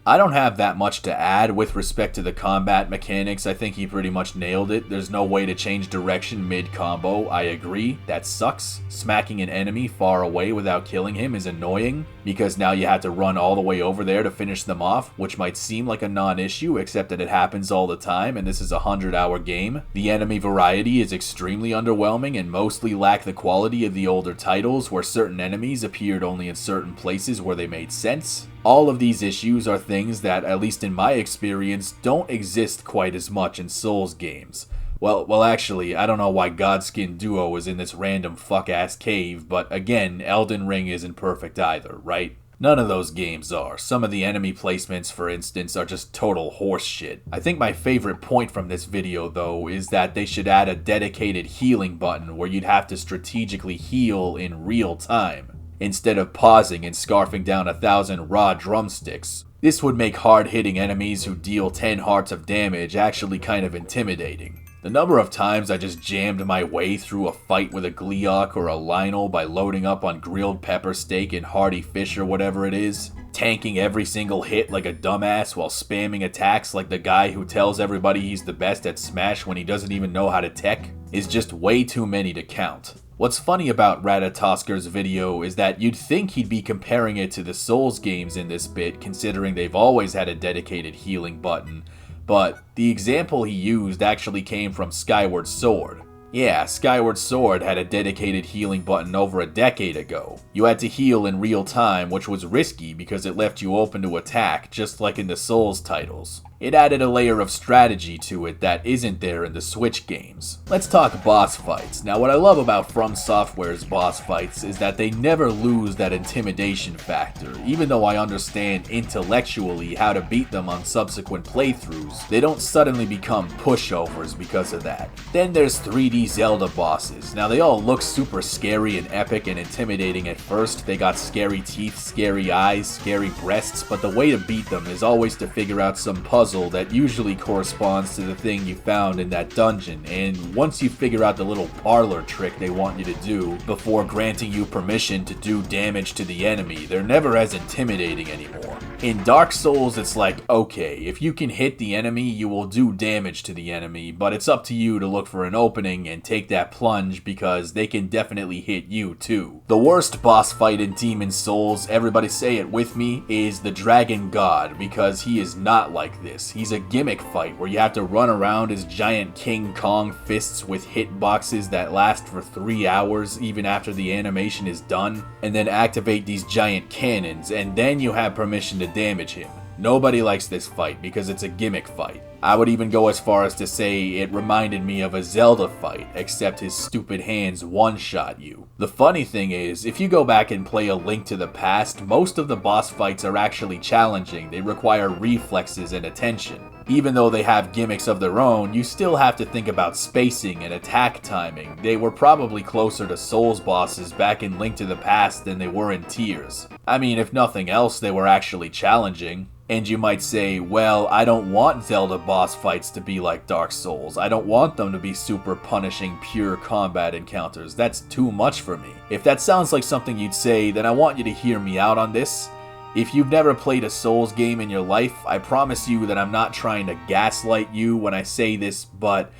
I don't have that much to add with respect to the combat mechanics. I think he pretty much nailed it. There's no way to change direction mid-combo. I agree. That sucks. Smacking an enemy far away without killing him is annoying, because now you have to run all the way over there to finish them off, which might seem like a non-issue, except that it happens all the time, and this is a 100-hour game. The enemy variety is extremely underwhelming and mostly lack the quality of the older titles, where certain enemies appeared only in certain places where they made sense. All of these issues are things that, at least in my experience, don't exist quite as much in Souls games. Well, actually, I don't know why Godskin Duo is in this random fuck-ass cave, but again, Elden Ring isn't perfect either, right? None of those games are. Some of the enemy placements, for instance, are just total horse shit. I think my favorite point from this video, though, is that they should add a dedicated healing button where you'd have to strategically heal in real time, instead of pausing and scarfing down 1,000 raw drumsticks. This would make hard-hitting enemies who deal 10 hearts of damage actually kind of intimidating. The number of times I just jammed my way through a fight with a Gleeok or a Lionel by loading up on grilled pepper steak and hearty fish or whatever it is, tanking every single hit like a dumbass while spamming attacks like the guy who tells everybody he's the best at Smash when he doesn't even know how to tech, is just way too many to count. What's funny about Ratatosker's video is that you'd think he'd be comparing it to the Souls games in this bit, considering they've always had a dedicated healing button, but the example he used actually came from Skyward Sword. Yeah, Skyward Sword had a dedicated healing button over a decade ago. You had to heal in real time, which was risky because it left you open to attack, just like in the Souls titles. It added a layer of strategy to it that isn't there in the Switch games. Let's talk boss fights. Now what I love about FromSoftware's boss fights is that they never lose that intimidation factor. Even though I understand intellectually how to beat them on subsequent playthroughs, they don't suddenly become pushovers because of that. Then there's 3D Zelda bosses. Now they all look super scary and epic and intimidating at first. They got scary teeth, scary eyes, scary breasts, but the way to beat them is always to figure out some puzzle that usually corresponds to the thing you found in that dungeon, and once you figure out the little parlor trick they want you to do before granting you permission to do damage to the enemy, they're never as intimidating anymore. In Dark Souls, it's like, okay, if you can hit the enemy, you will do damage to the enemy, but it's up to you to look for an opening and take that plunge because they can definitely hit you too. The worst boss fight in Demon Souls, everybody say it with me, is the Dragon God, because he is not like this. He's a gimmick fight where you have to run around as giant King Kong fists with hitboxes that last for 3 hours even after the animation is done, and then activate these giant cannons, and then you have permission to damage him. Nobody likes this fight because it's a gimmick fight. I would even go as far as to say it reminded me of a Zelda fight, except his stupid hands one-shot you. The funny thing is, if you go back and play A Link to the Past, most of the boss fights are actually challenging. They require reflexes and attention. Even though they have gimmicks of their own, you still have to think about spacing and attack timing. They were probably closer to Souls bosses back in Link to the Past than they were in Tears. I mean, if nothing else, they were actually challenging. And you might say, well, I don't want Zelda boss fights to be like Dark Souls. I don't want them to be super punishing pure combat encounters. That's too much for me. If that sounds like something you'd say, then I want you to hear me out on this. If you've never played a Souls game in your life, I promise you that I'm not trying to gaslight you when I say this, but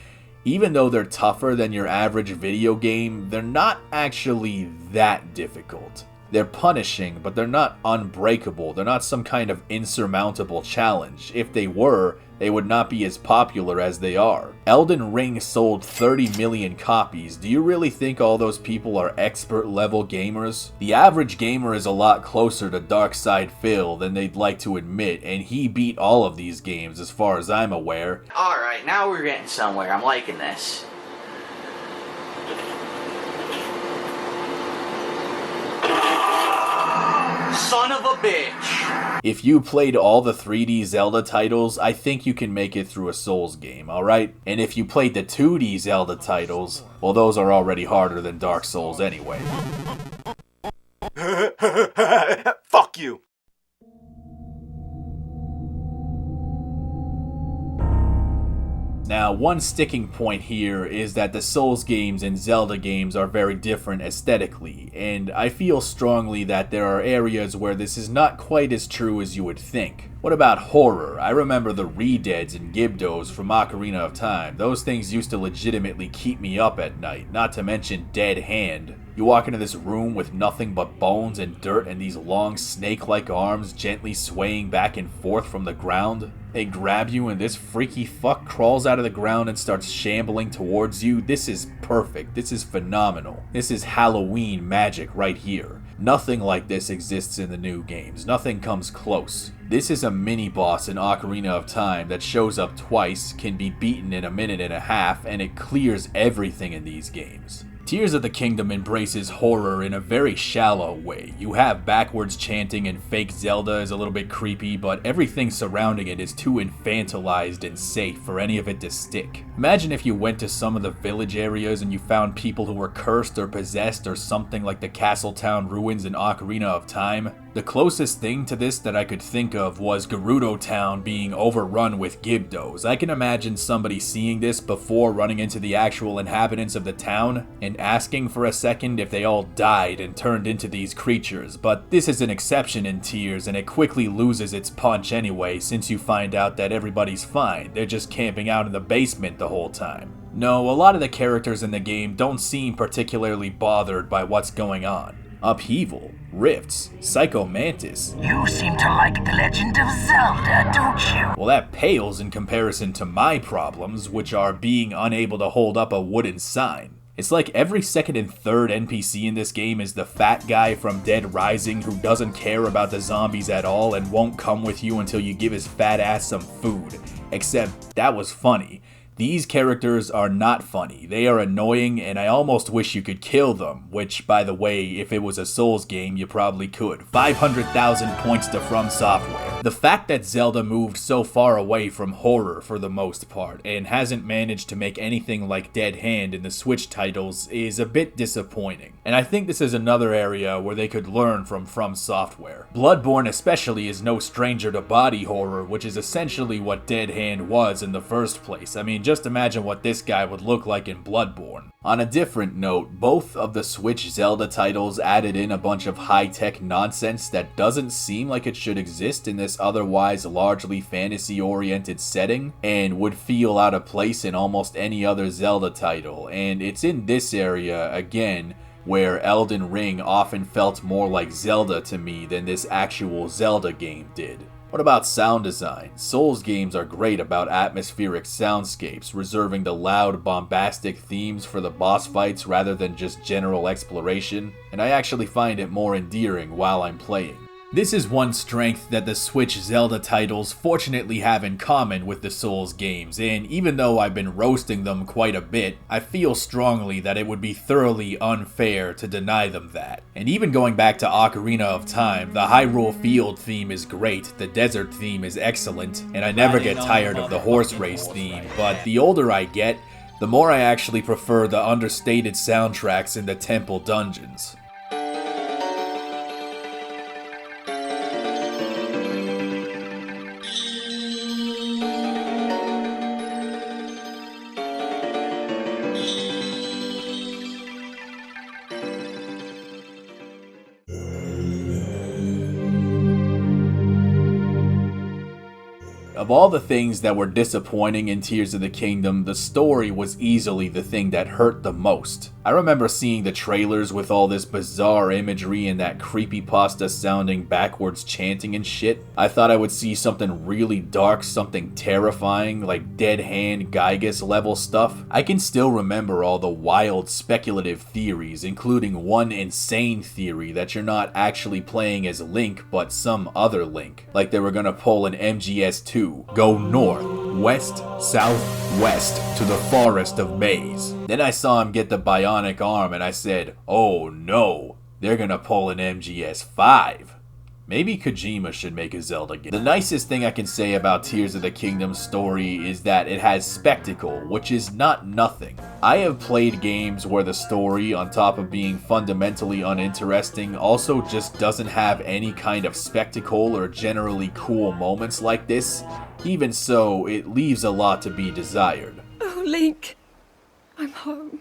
even though they're tougher than your average video game, they're not actually that difficult. They're punishing, but they're not unbreakable. They're not some kind of insurmountable challenge. If they were, they would not be as popular as they are. Elden Ring sold 30 million copies. Do you really think all those people are expert level gamers? The average gamer is a lot closer to Darkside Phil than they'd like to admit, and he beat all of these games as far as I'm aware. Alright, now we're getting somewhere. I'm liking this. Son of a bitch! If you played all the 3D Zelda titles, I think you can make it through a Souls game, alright? And if you played the 2D Zelda titles, well, those are already harder than Dark Souls anyway. Fuck you! Now, one sticking point here is that the Souls games and Zelda games are very different aesthetically, and I feel strongly that there are areas where this is not quite as true as you would think. What about horror? I remember the Re-Deads and Gibdos from Ocarina of Time. Those things used to legitimately keep me up at night, not to mention Dead Hand. You walk into this room with nothing but bones and dirt and these long snake-like arms gently swaying back and forth from the ground. They grab you and this freaky fuck crawls out of the ground and starts shambling towards you. This is perfect. This is phenomenal. This is Halloween magic right here. Nothing like this exists in the new games. Nothing comes close. This is a mini-boss in Ocarina of Time that shows up twice, can be beaten in a minute and a half, and it clears everything in these games. Tears of the Kingdom embraces horror in a very shallow way. You have backwards chanting and fake Zelda is a little bit creepy, but everything surrounding it is too infantilized and safe for any of it to stick. Imagine if you went to some of the village areas and you found people who were cursed or possessed or something like the Castletown ruins in Ocarina of Time. The closest thing to this that I could think of was Gerudo Town being overrun with Gibdos. I can imagine somebody seeing this before running into the actual inhabitants of the town and asking for a second if they all died and turned into these creatures, but this is an exception in Tears and it quickly loses its punch anyway since you find out that everybody's fine. They're just camping out in the basement the whole time. No, a lot of the characters in the game don't seem particularly bothered by what's going on. Upheaval, rifts, Psycho Mantis. You seem to like The Legend of Zelda, don't you? Well, that pales in comparison to my problems, which are being unable to hold up a wooden sign. It's like every second and third NPC in this game is the fat guy from Dead Rising who doesn't care about the zombies at all and won't come with you until you give his fat ass some food. Except, that was funny. These characters are not funny, they are annoying, and I almost wish you could kill them, which, by the way, if it was a Souls game, you probably could. 500,000 points to FromSoftware. The fact that Zelda moved so far away from horror for the most part, and hasn't managed to make anything like Dead Hand in the Switch titles, is a bit disappointing. And I think this is another area where they could learn from FromSoftware. Bloodborne especially is no stranger to body horror, which is essentially what Dead Hand was in the first place. I mean, just imagine what this guy would look like in Bloodborne. On a different note, both of the Switch Zelda titles added in a bunch of high-tech nonsense that doesn't seem like it should exist in this otherwise largely fantasy-oriented setting, and would feel out of place in almost any other Zelda title, and it's in this area, again, where Elden Ring often felt more like Zelda to me than this actual Zelda game did. What about sound design? Souls games are great about atmospheric soundscapes, reserving the loud, bombastic themes for the boss fights rather than just general exploration, and I actually find it more endearing while I'm playing. This is one strength that the Switch Zelda titles fortunately have in common with the Souls games, and even though I've been roasting them quite a bit, I feel strongly that it would be thoroughly unfair to deny them that. And even going back to Ocarina of Time, the Hyrule Field theme is great, the desert theme is excellent, and I never get tired of the horse race theme, but the older I get, the more I actually prefer the understated soundtracks in the temple dungeons. Of all the things that were disappointing in Tears of the Kingdom, the story was easily the thing that hurt the most. I remember seeing the trailers with all this bizarre imagery and that creepypasta sounding backwards chanting and shit. I thought I would see something really dark, something terrifying, like Dead Hand Gygas level stuff. I can still remember all the wild speculative theories, including one insane theory that you're not actually playing as Link but some other Link. Like they were gonna pull an MGS2, go north, west, south, west to the Forest of Maze. Then I saw him get the bionic arm and I said, oh no, they're gonna pull an MGS5. Maybe Kojima should make a Zelda game. The nicest thing I can say about Tears of the Kingdom story is that it has spectacle, which is not nothing. I have played games where the story, on top of being fundamentally uninteresting, also just doesn't have any kind of spectacle or generally cool moments like this. Even so, it leaves a lot to be desired. Oh, Link, I'm home.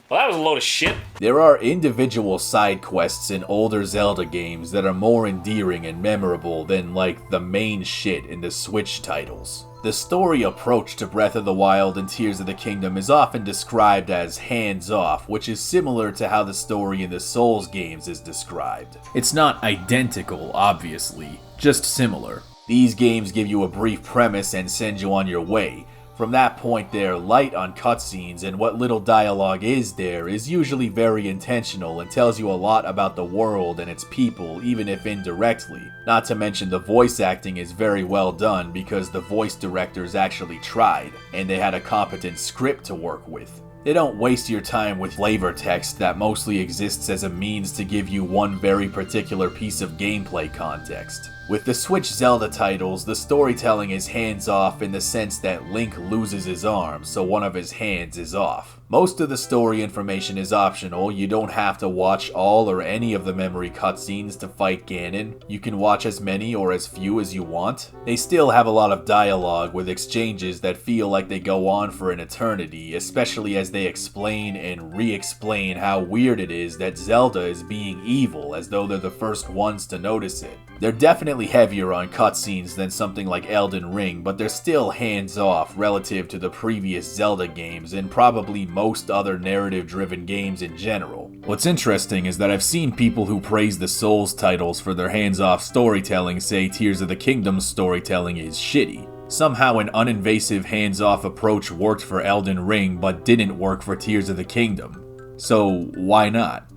Well, that was a load of shit. There are individual side quests in older Zelda games that are more endearing and memorable than, like, the main shit in the Switch titles. The story approach to Breath of the Wild and Tears of the Kingdom is often described as hands-off, which is similar to how the story in the Souls games is described. It's not identical, obviously, just similar. These games give you a brief premise and send you on your way. From that point they're light on cutscenes, and what little dialogue is there is usually very intentional and tells you a lot about the world and its people, even if indirectly. Not to mention the voice acting is very well done because the voice directors actually tried, and they had a competent script to work with. They don't waste your time with flavor text that mostly exists as a means to give you one very particular piece of gameplay context. With the Switch Zelda titles, the storytelling is hands-off in the sense that Link loses his arm, so one of his hands is off. Most of the story information is optional. You don't have to watch all or any of the memory cutscenes to fight Ganon. You can watch as many or as few as you want. They still have a lot of dialogue with exchanges that feel like they go on for an eternity, especially as they explain and re-explain how weird it is that Zelda is being evil, as though they're the first ones to notice it. They're definitely heavier on cutscenes than something like Elden Ring, but they're still hands-off relative to the previous Zelda games and probably most other narrative-driven games in general. What's interesting is that I've seen people who praise the Souls titles for their hands-off storytelling say Tears of the Kingdom's storytelling is shitty. Somehow an uninvasive hands-off approach worked for Elden Ring but didn't work for Tears of the Kingdom. So why not?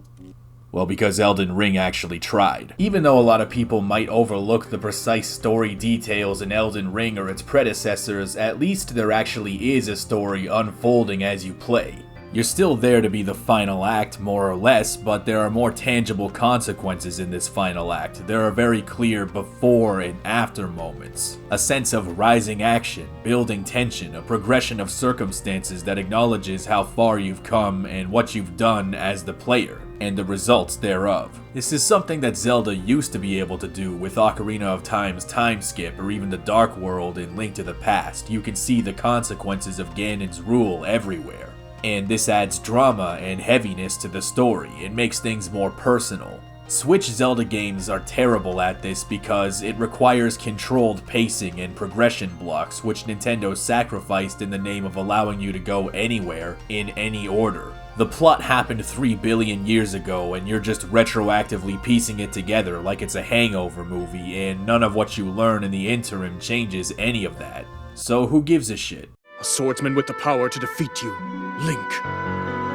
Well, because Elden Ring actually tried. Even though a lot of people might overlook the precise story details in Elden Ring or its predecessors, at least there actually is a story unfolding as you play. You're still there to be the final act, more or less, but there are more tangible consequences in this final act. There are very clear before and after moments. A sense of rising action, building tension, a progression of circumstances that acknowledges how far you've come and what you've done as the player, and the results thereof. This is something that Zelda used to be able to do with Ocarina of Time's Time Skip or even the Dark World in Link to the Past. You can see the consequences of Ganon's rule everywhere. And this adds drama and heaviness to the story. It makes things more personal. Switch Zelda games are terrible at this because it requires controlled pacing and progression blocks, which Nintendo sacrificed in the name of allowing you to go anywhere in any order. The plot happened 3 billion years ago and you're just retroactively piecing it together like it's a Hangover movie, and none of what you learn in the interim changes any of that. So who gives a shit? A swordsman with the power to defeat you. Link.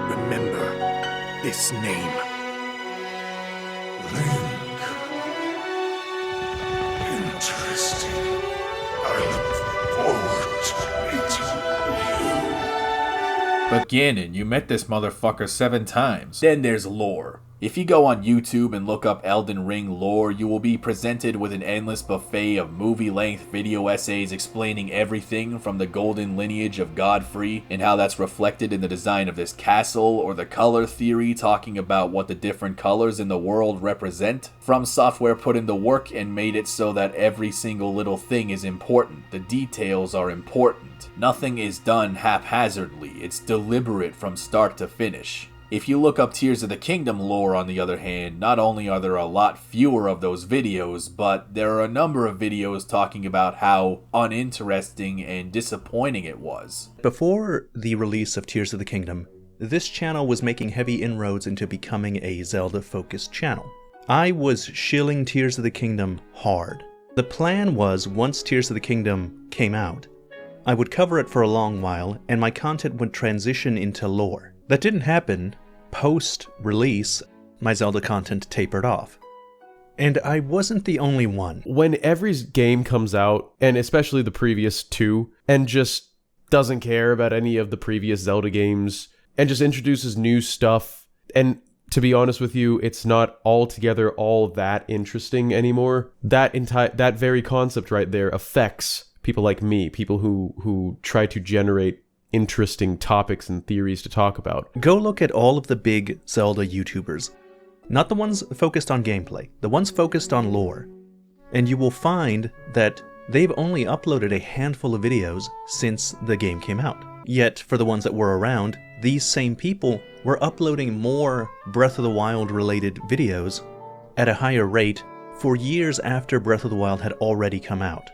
Remember this name. Link. Interesting. I look forward to meeting you. But Ganon, you met this motherfucker 7 times. Then there's lore. If you go on YouTube and look up Elden Ring lore, you will be presented with an endless buffet of movie-length video essays explaining everything from the golden lineage of Godfrey and how that's reflected in the design of this castle, or the color theory talking about what the different colors in the world represent. FromSoftware put in the work and made it so that every single little thing is important. The details are important. Nothing is done haphazardly. It's deliberate from start to finish. If you look up Tears of the Kingdom lore, on the other hand, not only are there a lot fewer of those videos, but there are a number of videos talking about how uninteresting and disappointing it was. Before the release of Tears of the Kingdom, this channel was making heavy inroads into becoming a Zelda-focused channel. I was shilling Tears of the Kingdom hard. The plan was, once Tears of the Kingdom came out, I would cover it for a long while, and my content would transition into lore. That didn't happen. Post-release, my Zelda content tapered off. And I wasn't the only one. When every game comes out, and especially the previous 2, and just doesn't care about any of the previous Zelda games, and just introduces new stuff, and to be honest with you, it's not altogether all that interesting anymore, that very concept right there affects people like me, people who try to generate interesting topics and theories to talk about. Go look at all of the big Zelda YouTubers. Not the ones focused on gameplay, the ones focused on lore. And you will find that they've only uploaded a handful of videos since the game came out. Yet, for the ones that were around, these same people were uploading more Breath of the Wild related videos at a higher rate for years after Breath of the Wild had already come out.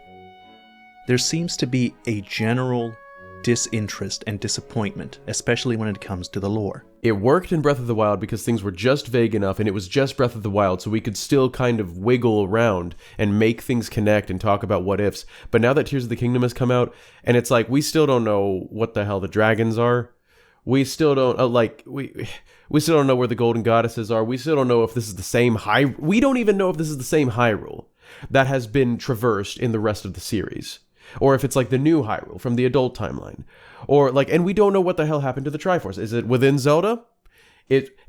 There seems to be a general disinterest and disappointment, especially when it comes to the lore. It worked in Breath of the Wild because things were just vague enough, and it was just Breath of the Wild, so we could still kind of wiggle around and make things connect and talk about what ifs. But now that Tears of the Kingdom has come out, and it's like, we still don't know what the hell the dragons are. We still don't, we still don't know where the golden goddesses are. We still don't know if this is the same we don't even know if this is the same Hyrule that has been traversed in the rest of the series. Or if it's like the new Hyrule from the adult timeline. Or like, and we don't know what the hell happened to the Triforce. Is it within Zelda?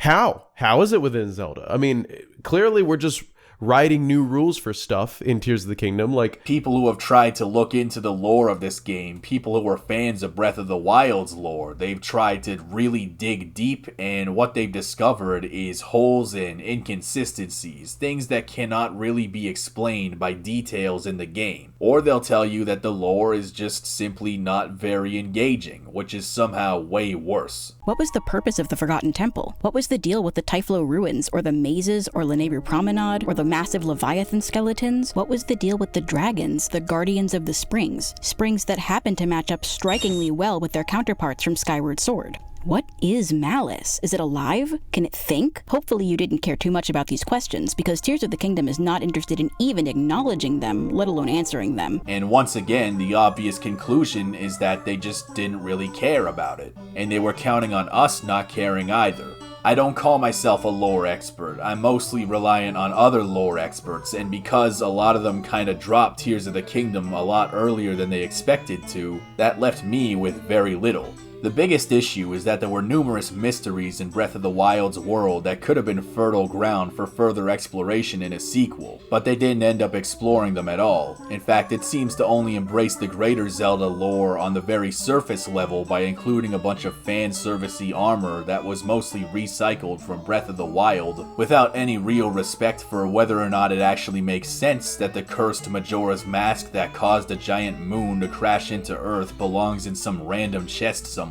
How is it within Zelda? I mean, clearly we're just writing new rules for stuff in Tears of the Kingdom, like people who have tried to look into the lore of this game, people who are fans of Breath of the Wild's lore, they've tried to really dig deep, and what they've discovered is holes and inconsistencies, things that cannot really be explained by details in the game. Or they'll tell you that the lore is just simply not very engaging, which is somehow way worse. What was the purpose of the Forgotten Temple? What was the deal with the Typhlo ruins, or the mazes, or Lanayru Promenade, or the massive Leviathan skeletons? What was the deal with the dragons, the guardians of the springs? Springs that happened to match up strikingly well with their counterparts from Skyward Sword. What is malice? Is it alive? Can it think? Hopefully you didn't care too much about these questions, because Tears of the Kingdom is not interested in even acknowledging them, let alone answering them. And once again, the obvious conclusion is that they just didn't really care about it. And they were counting on us not caring either. I don't call myself a lore expert, I'm mostly reliant on other lore experts, and because a lot of them kinda dropped Tears of the Kingdom a lot earlier than they expected to, that left me with very little. The biggest issue is that there were numerous mysteries in Breath of the Wild's world that could have been fertile ground for further exploration in a sequel, but they didn't end up exploring them at all. In fact, it seems to only embrace the greater Zelda lore on the very surface level by including a bunch of fan-servicey armor that was mostly recycled from Breath of the Wild, without any real respect for whether or not it actually makes sense that the cursed Majora's Mask that caused a giant moon to crash into Earth belongs in some random chest somewhere.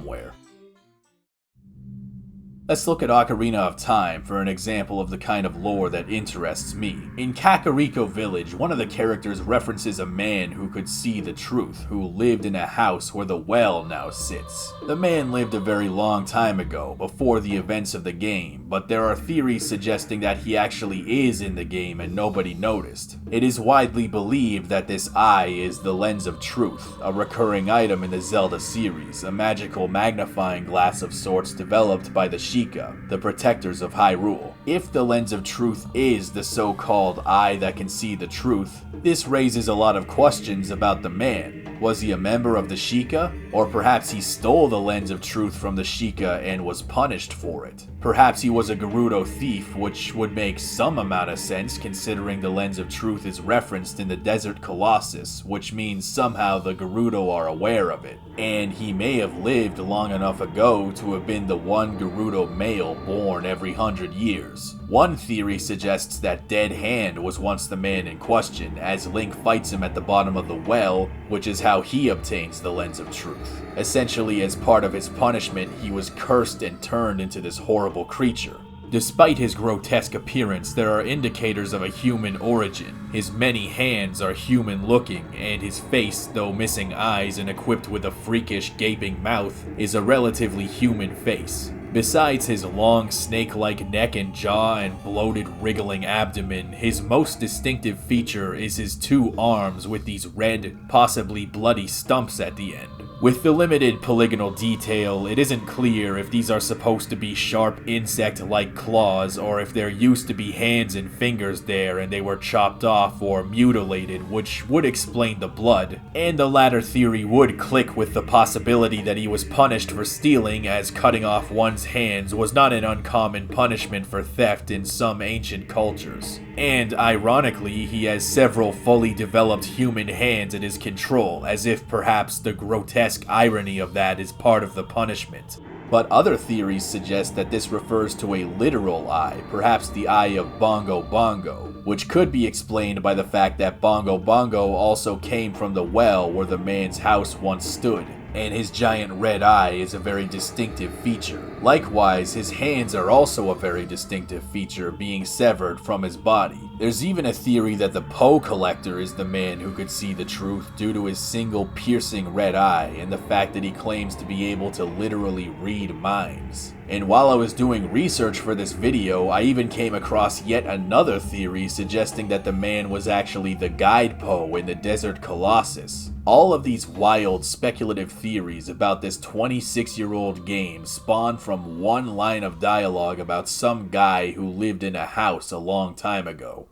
Let's look at Ocarina of Time for an example of the kind of lore that interests me. In Kakariko Village, one of the characters references a man who could see the truth, who lived in a house where the well now sits. The man lived a very long time ago, before the events of the game, but there are theories suggesting that he actually is in the game and nobody noticed. It is widely believed that this eye is the Lens of Truth, a recurring item in the Zelda series, a magical magnifying glass of sorts developed by the the protectors of Hyrule. If the Lens of Truth is the so-called eye that can see the truth, this raises a lot of questions about the man. Was he a member of the Sheikah? Or perhaps he stole the Lens of Truth from the Sheikah and was punished for it. Perhaps he was a Gerudo thief, which would make some amount of sense considering the Lens of Truth is referenced in the Desert Colossus, which means somehow the Gerudo are aware of it. And he may have lived long enough ago to have been the one Gerudo male born every 100 years. One theory suggests that Dead Hand was once the man in question, as Link fights him at the bottom of the well, which is how he obtains the Lens of Truth. Essentially, as part of his punishment, he was cursed and turned into this horrible creature. Despite his grotesque appearance, there are indicators of a human origin. His many hands are human-looking, and his face, though missing eyes and equipped with a freakish gaping mouth, is a relatively human face. Besides his long snake-like neck and jaw and bloated wriggling abdomen, his most distinctive feature is his two arms with these red, possibly bloody stumps at the end. With the limited polygonal detail, it isn't clear if these are supposed to be sharp insect-like claws or if there used to be hands and fingers there and they were chopped off or mutilated, which would explain the blood. And the latter theory would click with the possibility that he was punished for stealing, as cutting off one's hands was not an uncommon punishment for theft in some ancient cultures. And ironically, he has several fully developed human hands at his control, as if perhaps the grotesque irony of that is part of the punishment. But other theories suggest that this refers to a literal eye, perhaps the eye of Bongo Bongo, which could be explained by the fact that Bongo Bongo also came from the well where the man's house once stood, and his giant red eye is a very distinctive feature. Likewise, his hands are also a very distinctive feature, being severed from his body. There's even a theory that the Poe Collector is the man who could see the truth due to his single piercing red eye and the fact that he claims to be able to literally read minds. And while I was doing research for this video, I even came across yet another theory suggesting that the man was actually the guide Poe in the Desert Colossus. All of these wild, speculative theories about this 26-year-old game spawn from one line of dialogue about some guy who lived in a house a long time ago.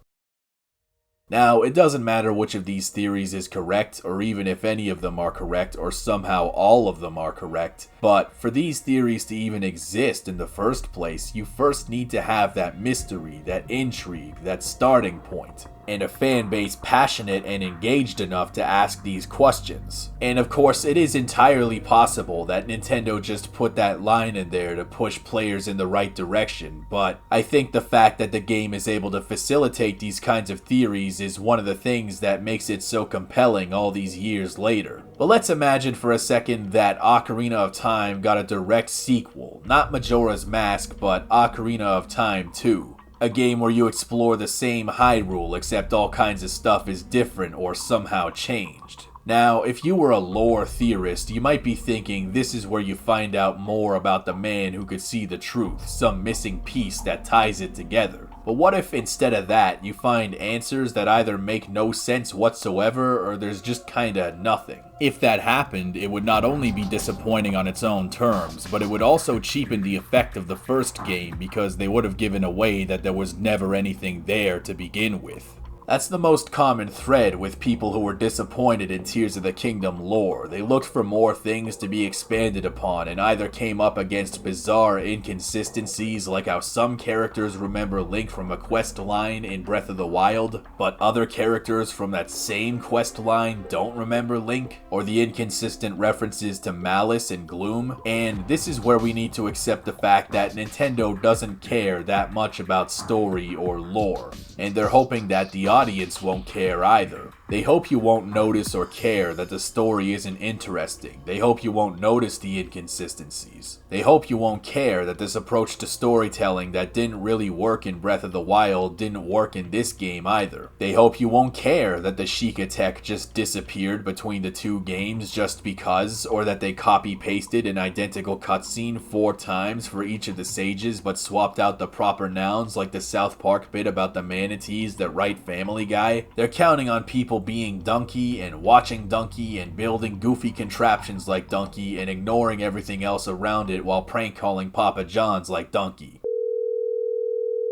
Now, it doesn't matter which of these theories is correct, or even if any of them are correct, or somehow all of them are correct, but for these theories to even exist in the first place, you first need to have that mystery, that intrigue, that starting point, and a fan base passionate and engaged enough to ask these questions. And of course, it is entirely possible that Nintendo just put that line in there to push players in the right direction, but I think the fact that the game is able to facilitate these kinds of theories is one of the things that makes it so compelling all these years later. But let's imagine for a second that Ocarina of Time got a direct sequel, not Majora's Mask, but Ocarina of Time 2. A game where you explore the same Hyrule, except all kinds of stuff is different or somehow changed. Now, if you were a lore theorist, you might be thinking this is where you find out more about the man who could see the truth, some missing piece that ties it together. But what if instead of that, you find answers that either make no sense whatsoever or there's just kinda nothing? If that happened, it would not only be disappointing on its own terms, but it would also cheapen the effect of the first game because they would have given away that there was never anything there to begin with. That's the most common thread with people who were disappointed in Tears of the Kingdom lore. They looked for more things to be expanded upon and either came up against bizarre inconsistencies like how some characters remember Link from a quest line in Breath of the Wild, but other characters from that same quest line don't remember Link, or the inconsistent references to malice and gloom. And this is where we need to accept the fact that Nintendo doesn't care that much about story or lore, and they're hoping that the audience won't care either. They hope you won't notice or care that the story isn't interesting. They hope you won't notice the inconsistencies. They hope you won't care that this approach to storytelling that didn't really work in Breath of the Wild didn't work in this game either. They hope you won't care that the Sheikah tech just disappeared between the two games just because, or that they copy-pasted an identical cutscene 4 times for each of the sages but swapped out the proper nouns like the South Park bit about the manatees that write Family Guy. They're counting on people being Donkey and watching Donkey and building goofy contraptions like Donkey and ignoring everything else around it while prank calling Papa John's like Donkey.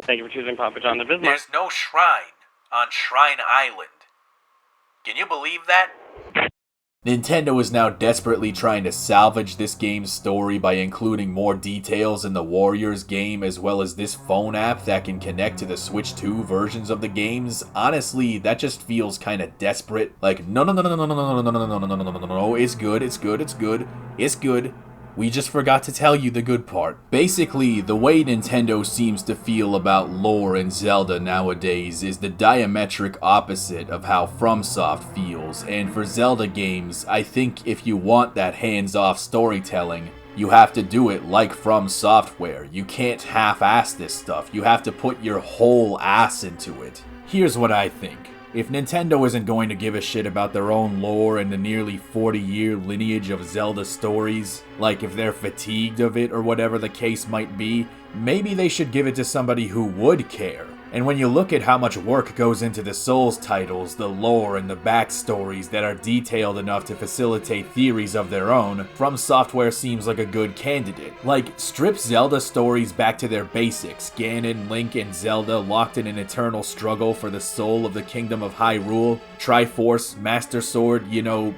Thank you for choosing Papa John the Bismarck. There's no shrine on Shrine Island. Can you believe that? Nintendo is now desperately trying to salvage this game's story by including more details in the Warriors game as well as this phone app that can connect to the Switch 2 versions of the games. Honestly, that just feels kind of desperate. Like, no, it's good, it's good, it's good, it's good. We just forgot to tell you the good part. Basically, the way Nintendo seems to feel about lore in Zelda nowadays is the diametric opposite of how FromSoft feels, and for Zelda games, I think if you want that hands-off storytelling, you have to do it like FromSoftware. You can't half-ass this stuff. You have to put your whole ass into it. Here's what I think. If Nintendo isn't going to give a shit about their own lore and the nearly 40-year lineage of Zelda stories, like if they're fatigued of it or whatever the case might be, maybe they should give it to somebody who would care. And when you look at how much work goes into the Souls titles, the lore and the backstories that are detailed enough to facilitate theories of their own, FromSoftware seems like a good candidate. Like, strip Zelda stories back to their basics, Ganon, Link, and Zelda locked in an eternal struggle for the soul of the Kingdom of Hyrule, Triforce, Master Sword,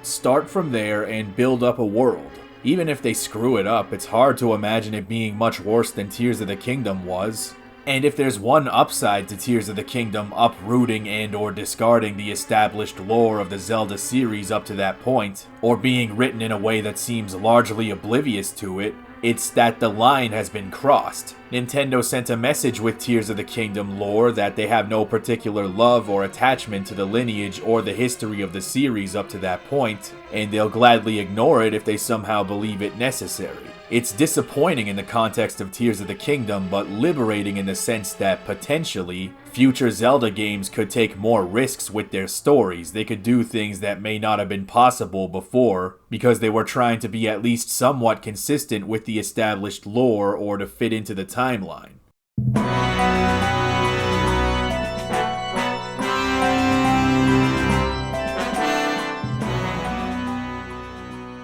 start from there and build up a world. Even if they screw it up, it's hard to imagine it being much worse than Tears of the Kingdom was. And if there's one upside to Tears of the Kingdom uprooting and or discarding the established lore of the Zelda series up to that point, or being written in a way that seems largely oblivious to it, it's that the line has been crossed. Nintendo sent a message with Tears of the Kingdom lore that they have no particular love or attachment to the lineage or the history of the series up to that point, and they'll gladly ignore it if they somehow believe it necessary. It's disappointing in the context of Tears of the Kingdom, but liberating in the sense that, potentially, future Zelda games could take more risks with their stories. They could do things that may not have been possible before, because they were trying to be at least somewhat consistent with the established lore or to fit into the timeline.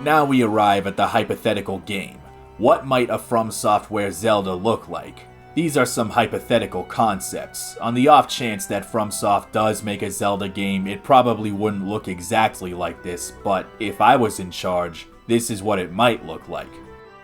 Now we arrive at the hypothetical game. What might a FromSoftware Zelda look like? These are some hypothetical concepts. On the off chance that FromSoft does make a Zelda game, it probably wouldn't look exactly like this, but if I was in charge, this is what it might look like.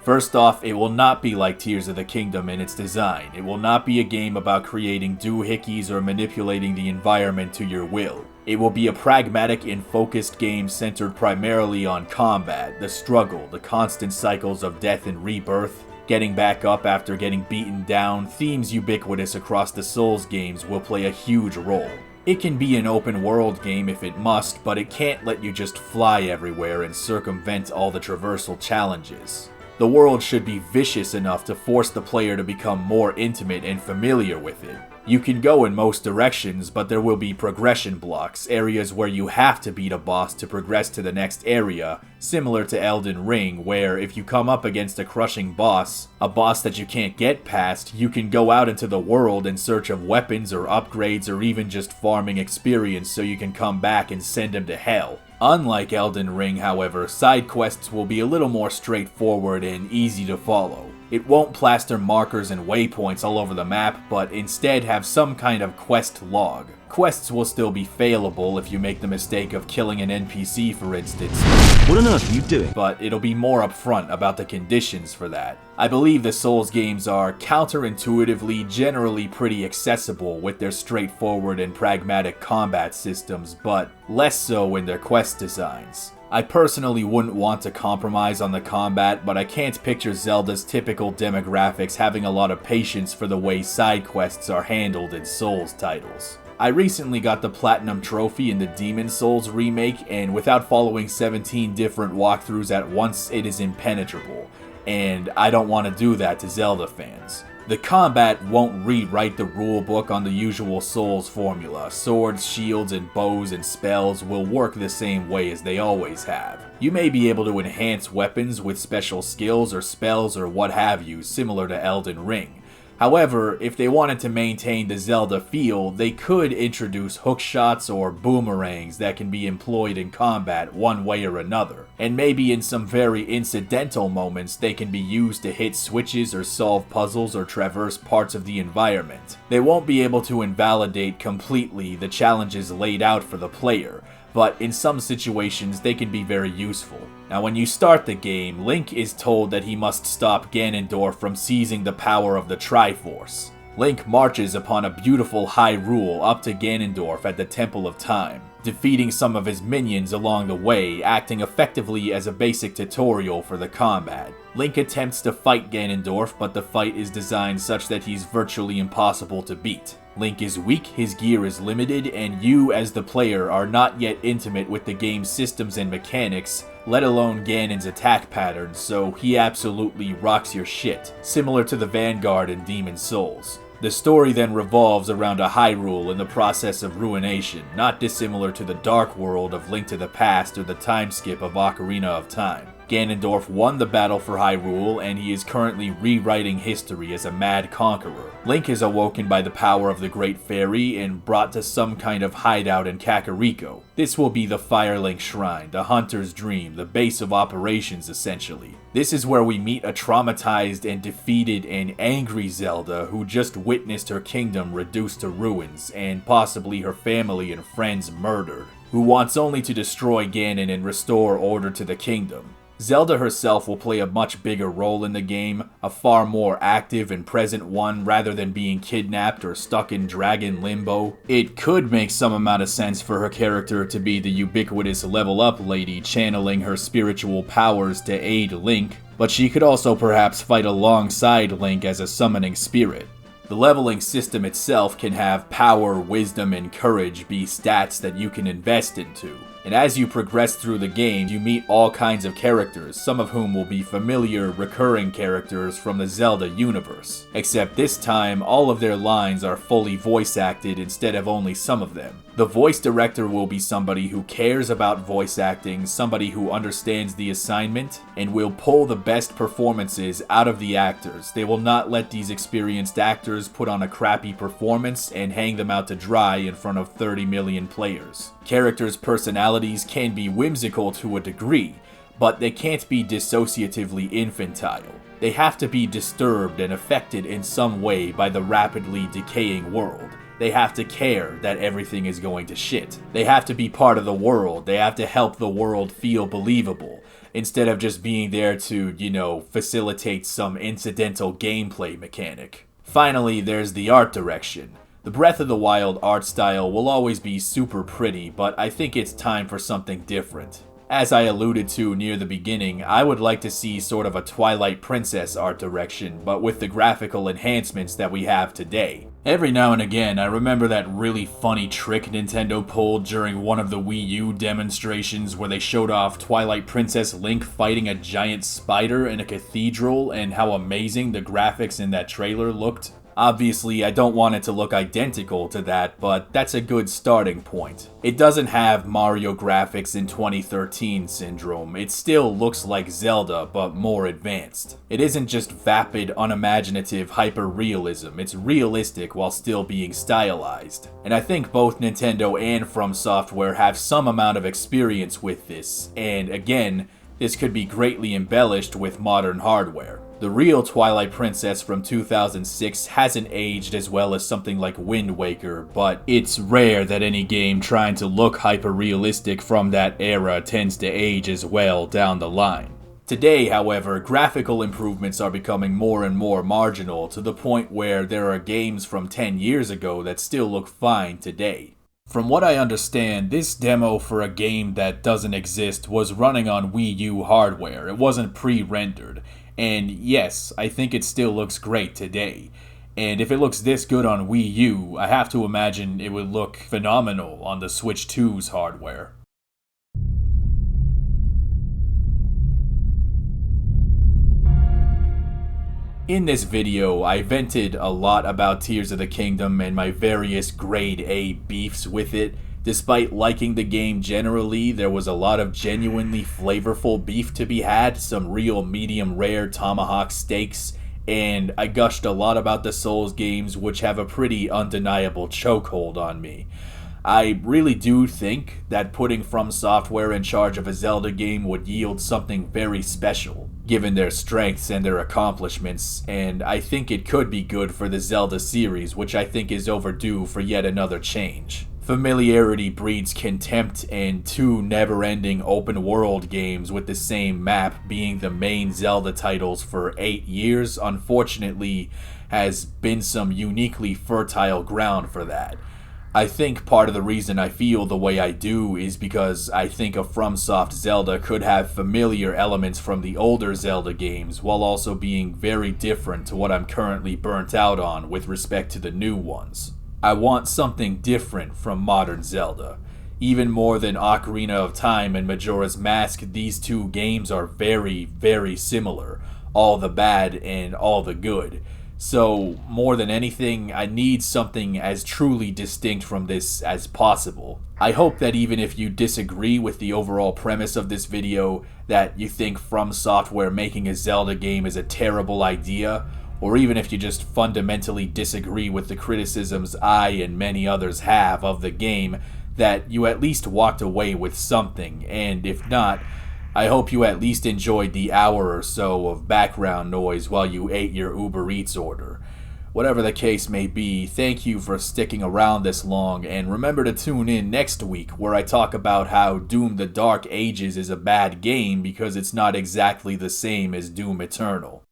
First off, it will not be like Tears of the Kingdom in its design. It will not be a game about creating doohickeys or manipulating the environment to your will. It will be a pragmatic and focused game centered primarily on combat, the struggle, the constant cycles of death and rebirth, getting back up after getting beaten down. Themes ubiquitous across the Souls games will play a huge role. It can be an open world game if it must, but it can't let you just fly everywhere and circumvent all the traversal challenges. The world should be vicious enough to force the player to become more intimate and familiar with it. You can go in most directions, but there will be progression blocks, areas where you have to beat a boss to progress to the next area, similar to Elden Ring, where if you come up against a crushing boss, a boss that you can't get past, you can go out into the world in search of weapons or upgrades or even just farming experience so you can come back and send him to hell. Unlike Elden Ring, however, side quests will be a little more straightforward and easy to follow. It won't plaster markers and waypoints all over the map, but instead have some kind of quest log. Quests will still be failable if you make the mistake of killing an NPC, for instance. What on earth are you doing? But it'll be more upfront about the conditions for that. I believe the Souls games are counterintuitively generally pretty accessible with their straightforward and pragmatic combat systems, but less so in their quest designs. I personally wouldn't want to compromise on the combat, but I can't picture Zelda's typical demographics having a lot of patience for the way side quests are handled in Souls titles. I recently got the Platinum Trophy in the Demon Souls remake, and without following 17 different walkthroughs at once, it is impenetrable, and I don't want to do that to Zelda fans. The combat won't rewrite the rulebook on the usual Souls formula. Swords, shields, and bows and spells will work the same way as they always have. You may be able to enhance weapons with special skills or spells or what have you, similar to Elden Ring. However, if they wanted to maintain the Zelda feel, they could introduce hookshots or boomerangs that can be employed in combat one way or another. And maybe in some very incidental moments they can be used to hit switches or solve puzzles or traverse parts of the environment. They won't be able to invalidate completely the challenges laid out for the player, but in some situations they can be very useful. Now when you start the game, Link is told that he must stop Ganondorf from seizing the power of the Triforce. Link marches upon a beautiful Hyrule up to Ganondorf at the Temple of Time, defeating some of his minions along the way, acting effectively as a basic tutorial for the combat. Link attempts to fight Ganondorf, but the fight is designed such that he's virtually impossible to beat. Link is weak, his gear is limited, and you as the player are not yet intimate with the game's systems and mechanics, let alone Ganon's attack patterns, so he absolutely rocks your shit, similar to the Vanguard in Demon Souls. The story then revolves around a Hyrule in the process of ruination, not dissimilar to the Dark World of Link to the Past or the time skip of Ocarina of Time. Ganondorf won the battle for Hyrule, and he is currently rewriting history as a mad conqueror. Link is awoken by the power of the Great Fairy and brought to some kind of hideout in Kakariko. This will be the Firelink Shrine, the Hunter's Dream, the base of operations essentially. This is where we meet a traumatized and defeated and angry Zelda who just witnessed her kingdom reduced to ruins, and possibly her family and friends murdered, who wants only to destroy Ganon and restore order to the kingdom. Zelda herself will play a much bigger role in the game, a far more active and present one rather than being kidnapped or stuck in dragon limbo. It could make some amount of sense for her character to be the ubiquitous level up lady channeling her spiritual powers to aid Link, but she could also perhaps fight alongside Link as a summoning spirit. The leveling system itself can have power, wisdom, and courage be stats that you can invest into. And as you progress through the game, you meet all kinds of characters, some of whom will be familiar, recurring characters from the Zelda universe. Except this time, all of their lines are fully voice acted instead of only some of them. The voice director will be somebody who cares about voice acting, somebody who understands the assignment, and will pull the best performances out of the actors. They will not let these experienced actors put on a crappy performance and hang them out to dry in front of 30 million players. Characters' personalities can be whimsical to a degree, but they can't be dissociatively infantile. They have to be disturbed and affected in some way by the rapidly decaying world. They have to care that everything is going to shit. They have to be part of the world. They have to help the world feel believable, instead of just being there to, facilitate some incidental gameplay mechanic. Finally, there's the art direction. The Breath of the Wild art style will always be super pretty, but I think it's time for something different. As I alluded to near the beginning, I would like to see sort of a Twilight Princess art direction, but with the graphical enhancements that we have today. Every now and again, I remember that really funny trick Nintendo pulled during one of the Wii U demonstrations where they showed off Twilight Princess Link fighting a giant spider in a cathedral and how amazing the graphics in that trailer looked. Obviously, I don't want it to look identical to that, but that's a good starting point. It doesn't have Mario graphics in 2013 syndrome. It still looks like Zelda, but more advanced. It isn't just vapid, unimaginative hyper-realism. It's realistic while still being stylized. And I think both Nintendo and FromSoftware have some amount of experience with this, and again, this could be greatly embellished with modern hardware. The real Twilight Princess from 2006 hasn't aged as well as something like Wind Waker, but it's rare that any game trying to look hyper-realistic from that era tends to age as well down the line. Today, however, graphical improvements are becoming more and more marginal to the point where there are games from 10 years ago that still look fine today. From what I understand, this demo for a game that doesn't exist was running on Wii U hardware. It wasn't pre-rendered. And yes, I think it still looks great today. And if it looks this good on Wii U, I have to imagine it would look phenomenal on the Switch 2's hardware. In this video, I vented a lot about Tears of the Kingdom and my various grade A beefs with it. Despite liking the game generally, there was a lot of genuinely flavorful beef to be had, some real medium rare tomahawk steaks, and I gushed a lot about the Souls games, which have a pretty undeniable chokehold on me. I really do think that putting FromSoftware in charge of a Zelda game would yield something very special, given their strengths and their accomplishments, and I think it could be good for the Zelda series, which I think is overdue for yet another change. Familiarity breeds contempt, and two never-ending open-world games with the same map being the main Zelda titles for 8 years, unfortunately, has been some uniquely fertile ground for that. I think part of the reason I feel the way I do is because I think a FromSoft Zelda could have familiar elements from the older Zelda games while also being very different to what I'm currently burnt out on with respect to the new ones. I want something different from modern Zelda. Even more than Ocarina of Time and Majora's Mask, these two games are very, very similar. All the bad and all the good. So, more than anything, I need something as truly distinct from this as possible. I hope that even if you disagree with the overall premise of this video, that you think FromSoftware making a Zelda game is a terrible idea, or even if you just fundamentally disagree with the criticisms I and many others have of the game, that you at least walked away with something, and if not, I hope you at least enjoyed the hour or so of background noise while you ate your Uber Eats order. Whatever the case may be, thank you for sticking around this long, and remember to tune in next week where I talk about how Doom the Dark Ages is a bad game because it's not exactly the same as Doom Eternal.